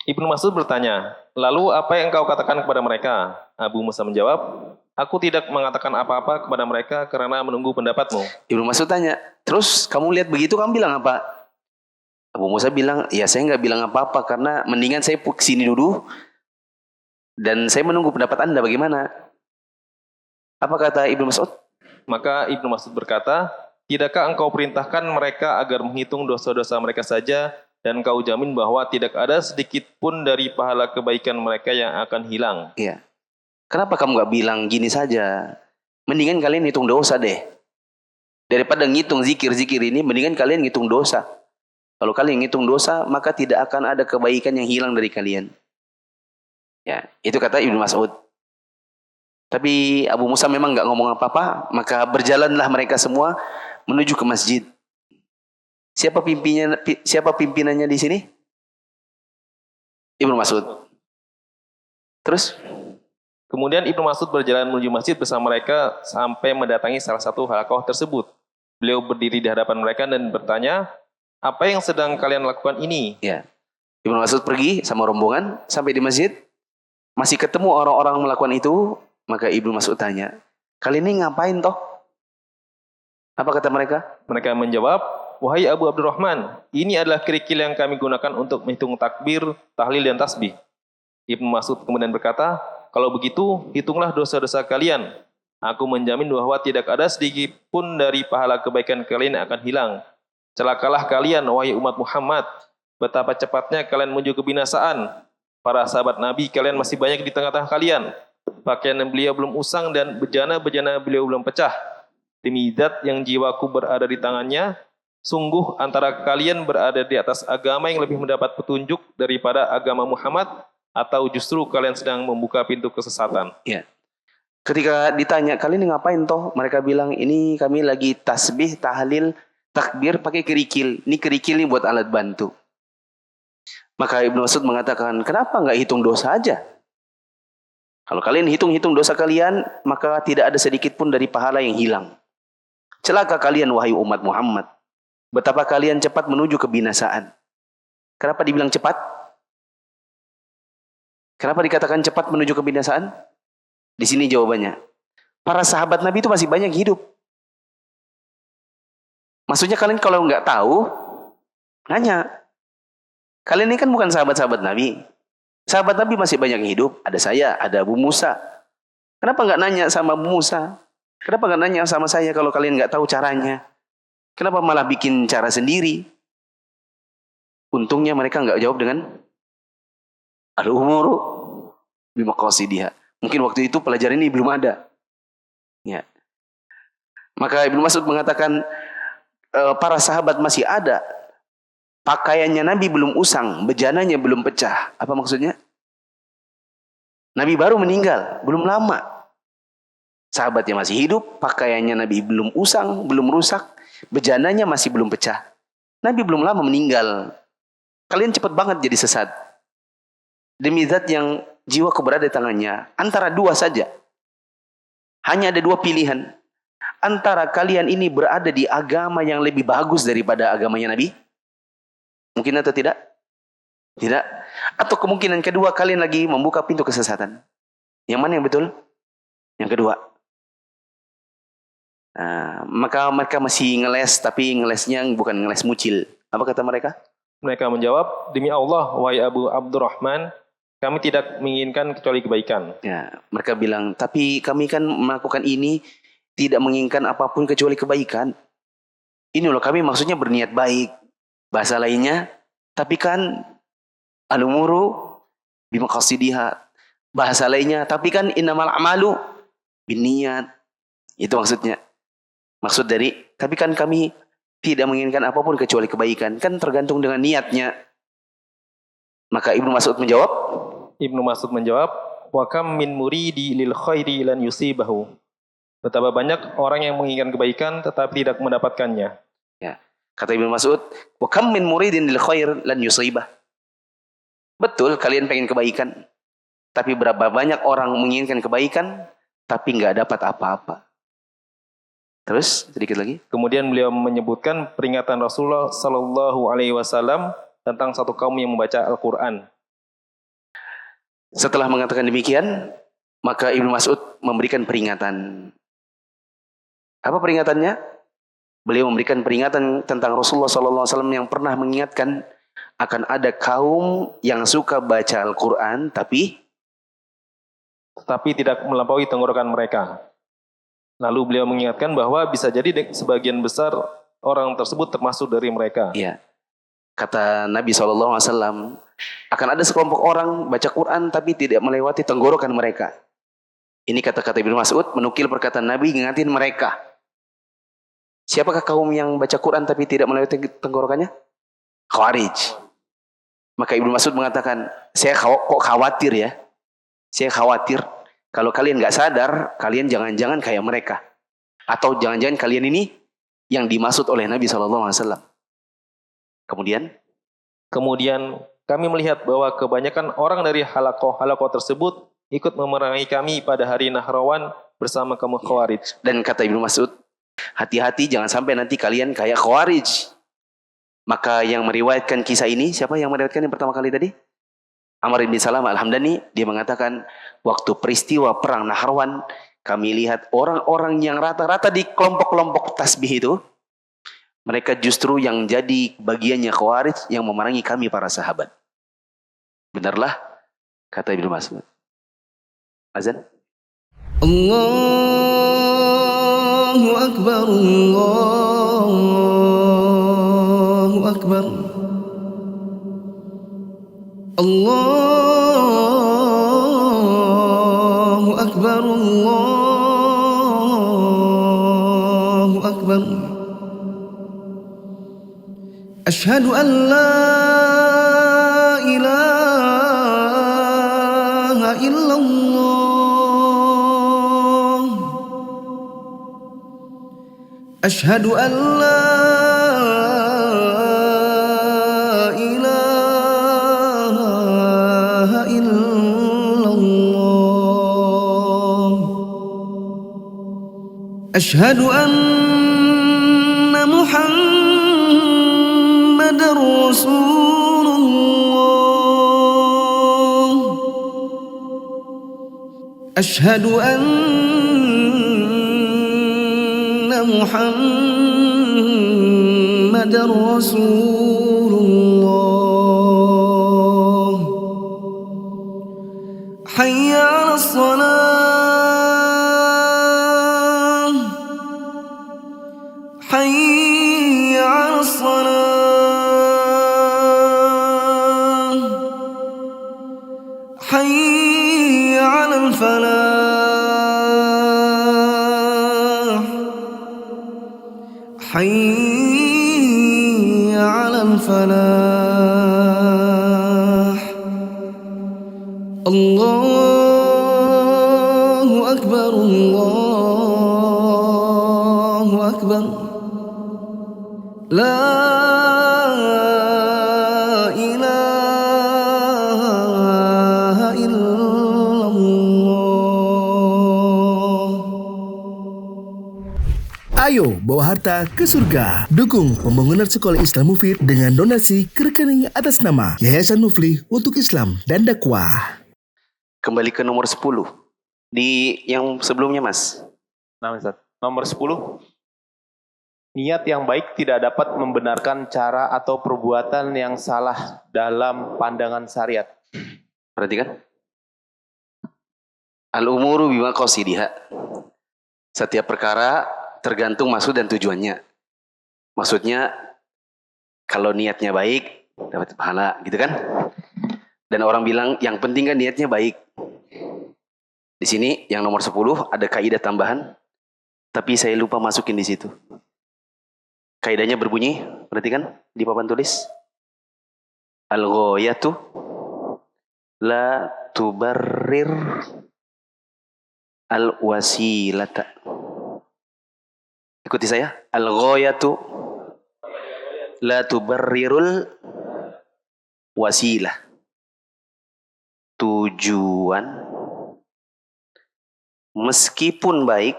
[SPEAKER 10] Ibnu Mas'ud bertanya, lalu apa yang kau katakan kepada mereka? Abu Musa menjawab, Aku tidak mengatakan apa-apa kepada mereka karena menunggu pendapatmu.
[SPEAKER 2] Ibnu Mas'ud tanya, terus kamu lihat begitu kamu bilang apa? Abu Musa bilang, ya saya nggak bilang apa-apa karena mendingan saya sini dulu dan saya menunggu pendapat Anda bagaimana. Apa kata Ibnu Mas'ud?
[SPEAKER 10] Maka Ibnu Mas'ud berkata, tidakkah engkau perintahkan mereka agar menghitung dosa-dosa mereka saja dan kau jamin bahwa tidak ada sedikit pun dari pahala kebaikan mereka yang akan hilang?
[SPEAKER 2] Iya. Kenapa kamu nggak bilang gini saja? Mendingan kalian hitung dosa deh. Daripada ngitung zikir-zikir ini, mendingan kalian ngitung dosa. Kalau kalian ngitung dosa, maka tidak akan ada kebaikan yang hilang dari kalian. Ya, itu kata Ibnu Mas'ud. Tapi Abu Musa memang nggak ngomong apa-apa, maka berjalanlah mereka semua menuju ke masjid. Siapa pimpinannya di sini? Ibnu Mas'ud. Terus?
[SPEAKER 10] Kemudian Ibnu Mas'ud berjalan menuju masjid bersama mereka sampai mendatangi salah satu halaqah tersebut. Beliau berdiri di hadapan mereka dan bertanya, apa yang sedang kalian lakukan ini?
[SPEAKER 2] Ya. Ibnu Mas'ud pergi sama rombongan sampai di masjid. Masih ketemu orang-orang melakukan itu. Maka Ibnu Mas'ud tanya, kalian ini ngapain toh? Apa kata mereka?
[SPEAKER 10] Mereka menjawab, wahai Abu Abdurrahman, ini adalah kerikil yang kami gunakan untuk menghitung takbir, tahlil, dan tasbih. Ibnu Mas'ud kemudian berkata, kalau begitu, hitunglah dosa-dosa kalian. Aku menjamin bahwa tidak ada sedikit pun dari pahala kebaikan kalian yang akan hilang. Celakalah kalian, wahai umat Muhammad. Betapa cepatnya kalian menuju kebinasaan. Para sahabat Nabi, kalian masih banyak di tengah-tengah kalian. Pakaian beliau belum usang dan bejana-bejana beliau belum pecah. Demi zat yang jiwaku berada di tangannya, sungguh antara kalian berada di atas agama yang lebih mendapat petunjuk daripada agama Muhammad, atau justru kalian sedang membuka pintu kesesatan?
[SPEAKER 2] Ya. Ketika ditanya, kalian ngapain toh? Mereka bilang, ini kami lagi tasbih, tahlil, takbir pakai kerikil. Ini kerikil ini buat alat bantu. Maka Ibnu Mas'ud mengatakan, kenapa nggak hitung dosa aja? Kalau kalian hitung-hitung dosa kalian, maka tidak ada sedikit pun dari pahala yang hilang. Celaka kalian, wahai umat Muhammad. Betapa kalian cepat menuju kebinasaan. Kenapa dibilang cepat? Kenapa dikatakan cepat menuju kebinasaan? Di sini jawabannya. Para sahabat Nabi itu masih banyak hidup. Maksudnya kalian kalau nggak tahu, nanya. Kalian ini kan bukan sahabat-sahabat Nabi. Sahabat Nabi masih banyak hidup. Ada saya, ada Abu Musa. Kenapa nggak nanya sama Abu Musa? Kenapa nggak nanya sama saya kalau kalian nggak tahu caranya? Kenapa malah bikin cara sendiri? Untungnya mereka nggak jawab dengan al-umuru bimaqasidiha. Mungkin waktu itu pelajaran ini belum ada. Ya. Maka Ibnu Mas'ud mengatakan para sahabat masih ada. Pakaiannya Nabi belum usang, bejananya belum pecah. Apa maksudnya? Nabi baru meninggal, belum lama. Sahabatnya masih hidup, pakaiannya Nabi belum usang, belum rusak, bejananya masih belum pecah. Nabi belum lama meninggal. Kalian cepat banget jadi sesat. Demi zat yang jiwaku berada di tangannya, antara dua saja. Hanya ada dua pilihan. Antara kalian ini berada di agama yang lebih bagus daripada agamanya Nabi. Mungkin atau tidak? Tidak. Atau kemungkinan kedua, kalian lagi membuka pintu kesesatan. Yang mana yang betul? Yang kedua. Nah, maka mereka masih ngeles, tapi ngelesnya bukan ngeles mucil. Apa kata mereka?
[SPEAKER 10] Mereka menjawab, demi Allah, wahai Abu Abdurrahman, kami tidak menginginkan kecuali kebaikan.
[SPEAKER 2] Ya, mereka bilang, tapi kami kan melakukan ini tidak menginginkan apapun kecuali kebaikan. Ini loh, kami maksudnya berniat baik. Bahasa lainnya, tapi kan al-umuru bimaqasidiha. Bahasa lainnya, tapi kan innamal a'malu binniyat. Itu maksudnya. Maksud dari, tapi kan kami tidak menginginkan apapun kecuali kebaikan. Kan tergantung dengan niatnya. Maka Ibnu Mas'ud menjawab,
[SPEAKER 10] wa kam min muridi lil khairi lan yusibahu. Betapa banyak orang yang menginginkan kebaikan tetapi tidak mendapatkannya.
[SPEAKER 2] Ya. Kata Ibnu Mas'ud, wa kam min muridin lil khair lan yusibah. Betul, kalian pengen kebaikan. Tapi berapa banyak orang menginginkan kebaikan tapi nggak dapat apa-apa. Terus sedikit lagi.
[SPEAKER 10] Kemudian beliau menyebutkan peringatan Rasulullah Sallallahu Alaihi Wasallam tentang satu kaum yang membaca Al-Quran.
[SPEAKER 2] Setelah mengatakan demikian, maka Ibnu Mas'ud memberikan peringatan. Apa peringatannya? Beliau memberikan peringatan tentang Rasulullah SAW yang pernah mengingatkan akan ada kaum yang suka baca Al-Quran tapi
[SPEAKER 10] tidak melampaui tenggorokan mereka. Lalu beliau mengingatkan bahwa bisa jadi sebagian besar orang tersebut termasuk dari mereka.
[SPEAKER 2] ya, kata Nabi SAW, akan ada sekelompok orang baca Quran tapi tidak melewati tenggorokan mereka. Ini kata-kata Ibnu Mas'ud menukil perkataan Nabi ngingatin mereka. Siapakah kaum yang baca Quran tapi tidak melewati tenggorokannya? Khawarij. Maka Ibnu Mas'ud mengatakan, saya kok khawatir ya. Saya khawatir kalau kalian nggak sadar, kalian jangan-jangan kayak mereka. Atau jangan-jangan kalian ini yang dimaksud oleh Nabi SAW. Kemudian
[SPEAKER 10] kami melihat bahwa kebanyakan orang dari halakoh tersebut ikut memerangi kami pada hari Nahrawan bersama kaum Khawarij.
[SPEAKER 2] Dan kata Ibnu Mas'ud, hati-hati jangan sampai nanti kalian kayak Khawarij. Maka yang meriwayatkan kisah ini, siapa yang meriwayatkan yang pertama kali tadi? Amr bin Salam Al-Hamdani, dia mengatakan, waktu peristiwa perang Nahrawan, kami lihat orang-orang yang rata-rata di kelompok-kelompok tasbih itu, mereka justru yang jadi bagiannya Khawarij yang memerangi kami para sahabat. Benarlah, kata Ibnu Mas'ud. Azan.
[SPEAKER 1] Allahu Akbar, Allahu Akbar, Allahu Akbar, Allahu Akbar. Ashhadu an la ilaha illallah. Ashhadu an la ilaha illallah. Ashhadu anna Muhammadar Rasulullah. Ashhadu anna Muhammadar Rasulullah. Hayya 'alas salah, hayya 'alas salah, hayya 'alal falah, hayya 'alal falah. Allahu Akbar, Allahu Akbar. La ilaha illallah.
[SPEAKER 11] Ayo bawa harta ke surga. Dukung pembangunan sekolah Islam Mufid dengan donasi ke rekening atas nama Yayasan Muflih untuk Islam dan Dakwah.
[SPEAKER 2] Kembali ke nomor 10. Di yang sebelumnya, Mas.
[SPEAKER 5] Nah, Ustaz. Nomor 10. Niat yang baik tidak dapat membenarkan cara atau perbuatan yang salah dalam pandangan syariat.
[SPEAKER 2] Perhatikan. Al-umuru bima qasidiha. Setiap perkara tergantung maksud dan tujuannya. Maksudnya, kalau niatnya baik, dapat pahala, gitu kan? Dan orang bilang, yang penting kan niatnya baik. Di sini, yang nomor 10, ada kaidah tambahan. Tapi saya lupa masukin di situ. Kaidahnya berbunyi, perhatikan di papan tulis. Al-ghayatu la tubarrir al-wasilata. Ikuti saya. Al-ghayatu la tubarrirul wasilah. Tujuan meskipun baik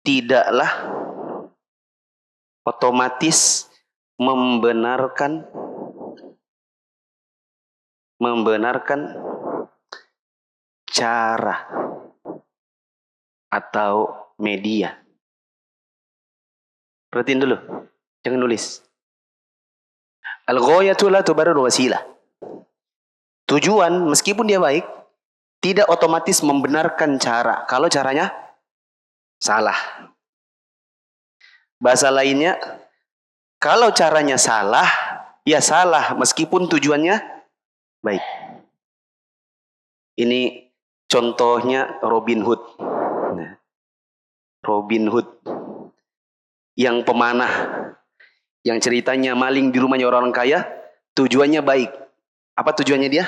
[SPEAKER 2] tidaklah otomatis membenarkan cara atau media. Perhatiin dulu, jangan nulis. Al-ghayatu la tubarriru wasilah. Tujuan meskipun dia baik tidak otomatis membenarkan cara kalau caranya salah. Bahasa lainnya, kalau caranya salah, ya salah meskipun tujuannya baik. Ini contohnya Robin Hood. Nah, Robin Hood yang pemanah, yang ceritanya maling di rumahnya orang kaya, tujuannya baik. Apa tujuannya dia?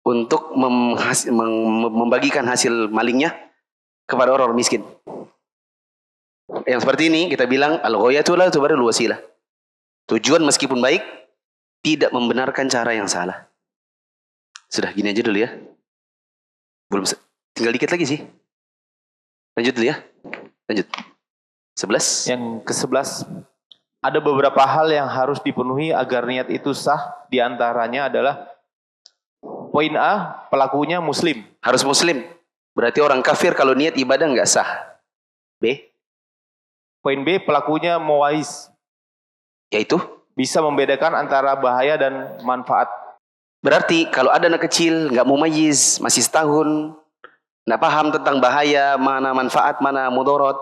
[SPEAKER 2] Untuk membagikan hasil malingnya kepada orang miskin. Yang seperti ini kita bilang al-ghayatu la tubarriru wasilah. Tujuan meskipun baik tidak membenarkan cara yang salah. Sudah gini aja dulu ya. Belum tinggal dikit lagi sih. Lanjut dulu ya. Lanjut. 11.
[SPEAKER 5] Yang ke-11, ada beberapa hal yang harus dipenuhi agar niat itu sah. Di antaranya adalah poin A, pelakunya muslim.
[SPEAKER 2] Harus muslim. Berarti orang kafir kalau niat ibadah nggak sah. B.
[SPEAKER 5] Poin B, pelakunya muwaiz.
[SPEAKER 2] Yaitu?
[SPEAKER 5] Bisa membedakan antara bahaya dan manfaat.
[SPEAKER 2] Berarti kalau ada anak kecil nggak mumayyiz, masih setahun, nggak paham tentang bahaya, mana manfaat, mana mudarat,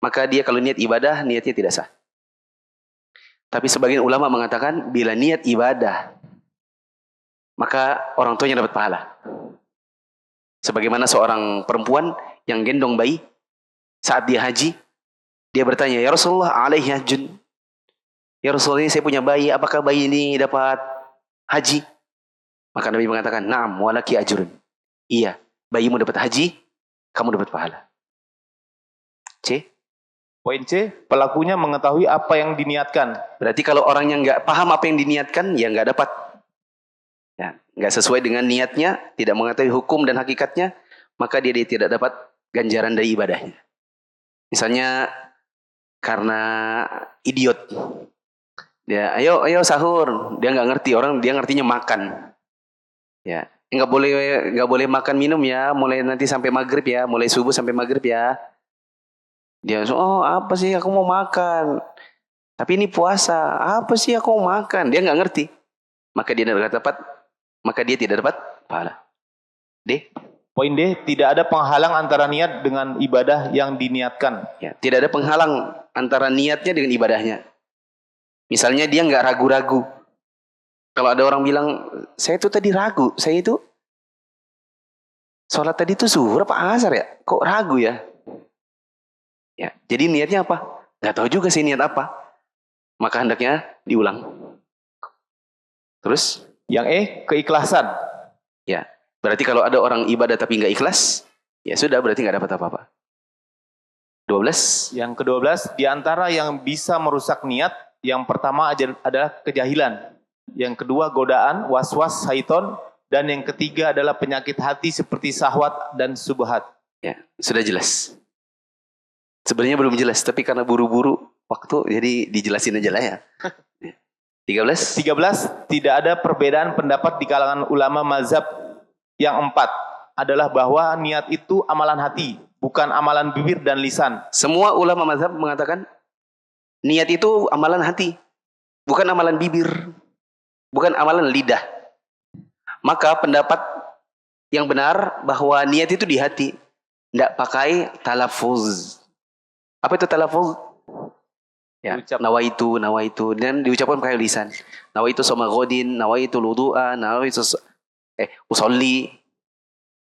[SPEAKER 2] maka dia kalau niat ibadah, niatnya tidak sah. Tapi sebagian ulama mengatakan bila niat ibadah, maka orang tuanya dapat pahala. Sebagaimana seorang perempuan yang gendong bayi saat dia haji, dia bertanya, "Ya Rasulullah, alaihi hajjun." Ya Rasulullah, saya punya bayi, apakah bayi ini dapat haji? Maka Nabi mengatakan, "Na'am walaki ajrun." Iya, bayimu dapat haji, kamu dapat pahala. C.
[SPEAKER 5] Poin C, pelakunya mengetahui apa yang diniatkan.
[SPEAKER 2] Berarti kalau orang yang nggak paham apa yang diniatkan, ya nggak dapat. Ya, nggak sesuai dengan niatnya, tidak mengetahui hukum dan hakikatnya, maka dia tidak dapat ganjaran dari ibadahnya. Misalnya karena idiot, dia ayo sahur, dia nggak ngerti, dia ngertinya makan. Ya, nggak boleh makan minum ya, mulai nanti sampai maghrib ya, mulai subuh sampai maghrib ya. Dia apa sih aku mau makan, tapi ini puasa, apa sih aku mau makan, dia nggak ngerti, maka dia tidak dapat pahala. D.
[SPEAKER 5] Poin D, tidak ada penghalang antara niat dengan ibadah yang diniatkan.
[SPEAKER 2] Ya, tidak ada penghalang antara niatnya dengan ibadahnya. Misalnya dia nggak ragu-ragu. Kalau ada orang bilang, saya itu tadi ragu, saya itu sholat tadi itu zuhur apa asar ya? Kok ragu ya? Ya, jadi niatnya apa? Nggak tahu juga sih niat apa. Maka hendaknya diulang. Terus?
[SPEAKER 5] Yang E, keikhlasan.
[SPEAKER 2] Ya, berarti kalau ada orang ibadah tapi nggak ikhlas, ya sudah berarti nggak dapat apa-apa. 12.
[SPEAKER 5] Yang ke-12, di antara yang bisa merusak niat, yang pertama adalah kejahilan. Yang kedua godaan, waswas, syaiton. Dan yang ketiga adalah penyakit hati seperti syahwat dan subhat.
[SPEAKER 2] Ya, sudah jelas. Sebenarnya belum jelas, tapi karena buru-buru waktu, jadi dijelasin aja lah ya. 13.
[SPEAKER 5] Tidak ada perbedaan pendapat di kalangan ulama mazhab. Yang 4 adalah bahwa niat itu amalan hati, bukan amalan bibir dan lisan.
[SPEAKER 2] Semua ulama mazhab mengatakan niat itu amalan hati, bukan amalan bibir, bukan amalan lidah. Maka pendapat yang benar bahwa niat itu di hati, tidak pakai talafuz. Apa itu talafuz? Ya, nawaitu, dan diucapkan pakai lisan. Nawaitu soma godin, nawaitu ludu'a, nawaitu usolli.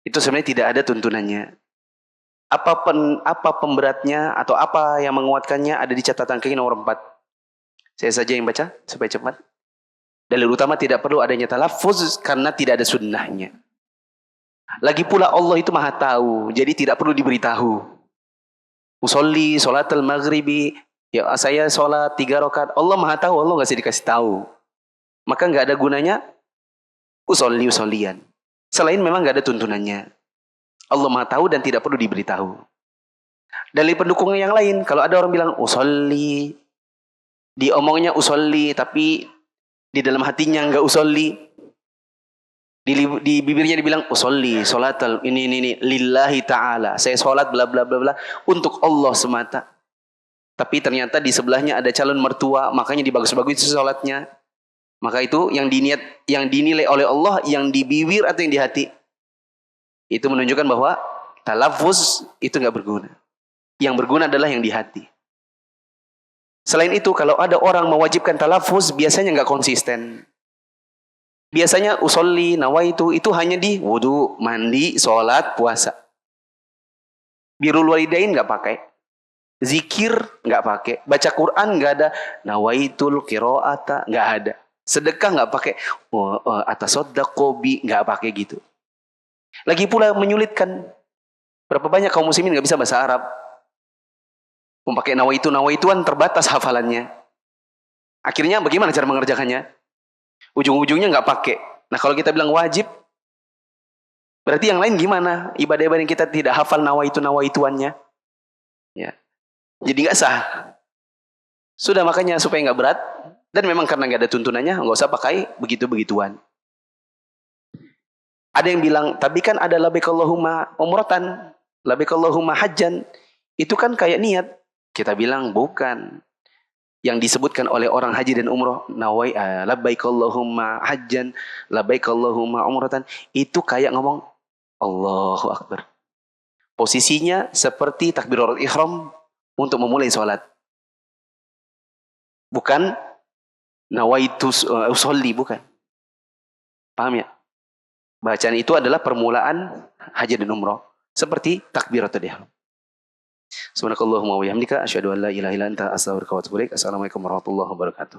[SPEAKER 2] Itu sebenarnya tidak ada tuntunannya. Apa pemberatnya atau apa yang menguatkannya ada di catatan kaki nomor 4. Saya saja yang baca supaya cepat. Dalil utama tidak perlu adanya talaffuz karena tidak ada sunnahnya. Lagi pula Allah itu maha tahu, jadi tidak perlu diberitahu. Usolli sholatul maghribi, ya saya sholat 3 rakaat. Allah maha tahu, Allah nggak usah dikasih tahu. Maka nggak ada gunanya usollian. Selain memang nggak ada tuntunannya. Allah maha tahu dan tidak perlu diberitahu. Dalil pendukungnya yang lain, kalau ada orang bilang usolli, diomongnya usolli tapi di dalam hatinya nggak usolli, Di bibirnya dibilang usolli salatal ini lillahi ta'ala. Saya sholat bla bla bla bla untuk Allah semata. Tapi ternyata di sebelahnya ada calon mertua, makanya dibagus-bagus sholatnya. Maka itu yang dinilai oleh Allah yang di bibir atau yang di hati. Itu menunjukkan bahwa talafuz itu nggak berguna. Yang berguna adalah yang di hati. Selain itu, kalau ada orang mewajibkan talafuz, biasanya nggak konsisten. Biasanya usolli, nawaitu itu hanya di wudu, mandi, sholat, puasa. Birrul walidain nggak pakai, zikir nggak pakai, baca Quran nggak ada, nawaitul qiraata nggak ada, sedekah nggak pakai, atasaddaqu nggak pakai gitu. Lagi pula menyulitkan. Berapa banyak kaum muslimin nggak bisa bahasa Arab, memakai nawaituan terbatas hafalannya. Akhirnya bagaimana cara mengerjakannya? Ujung-ujungnya nggak pakai. Nah kalau kita bilang wajib, berarti yang lain gimana? Ibadah-ibadah yang kita tidak hafal nawaituannya, ya, jadi nggak sah. Sudah, makanya supaya nggak berat, dan memang karena nggak ada tuntunannya, nggak usah pakai begitu-begituan. Ada yang bilang, tapi kan ada labbaik Allahumma umratan, labbaik Allahumma hajjan, itu kan kayak niat. Kita bilang bukan. Yang disebutkan oleh orang haji dan umroh, labbaik Allahumma hajjan, labbaik Allahumma umratan, itu kayak ngomong Allahu Akbar. Posisinya seperti takbiratul ihram untuk memulai sholat. Bukan nawaitu usolli, bukan. Paham ya? Bacaan itu adalah permulaan haji dan umroh, seperti takbiratul ihram. Subhanakallahumma wa bihamdika asyhadu an la ilaha illa anta astaghfiruka wa atubu ilaik. Assalamualaikum warahmatullahi wabarakatuh.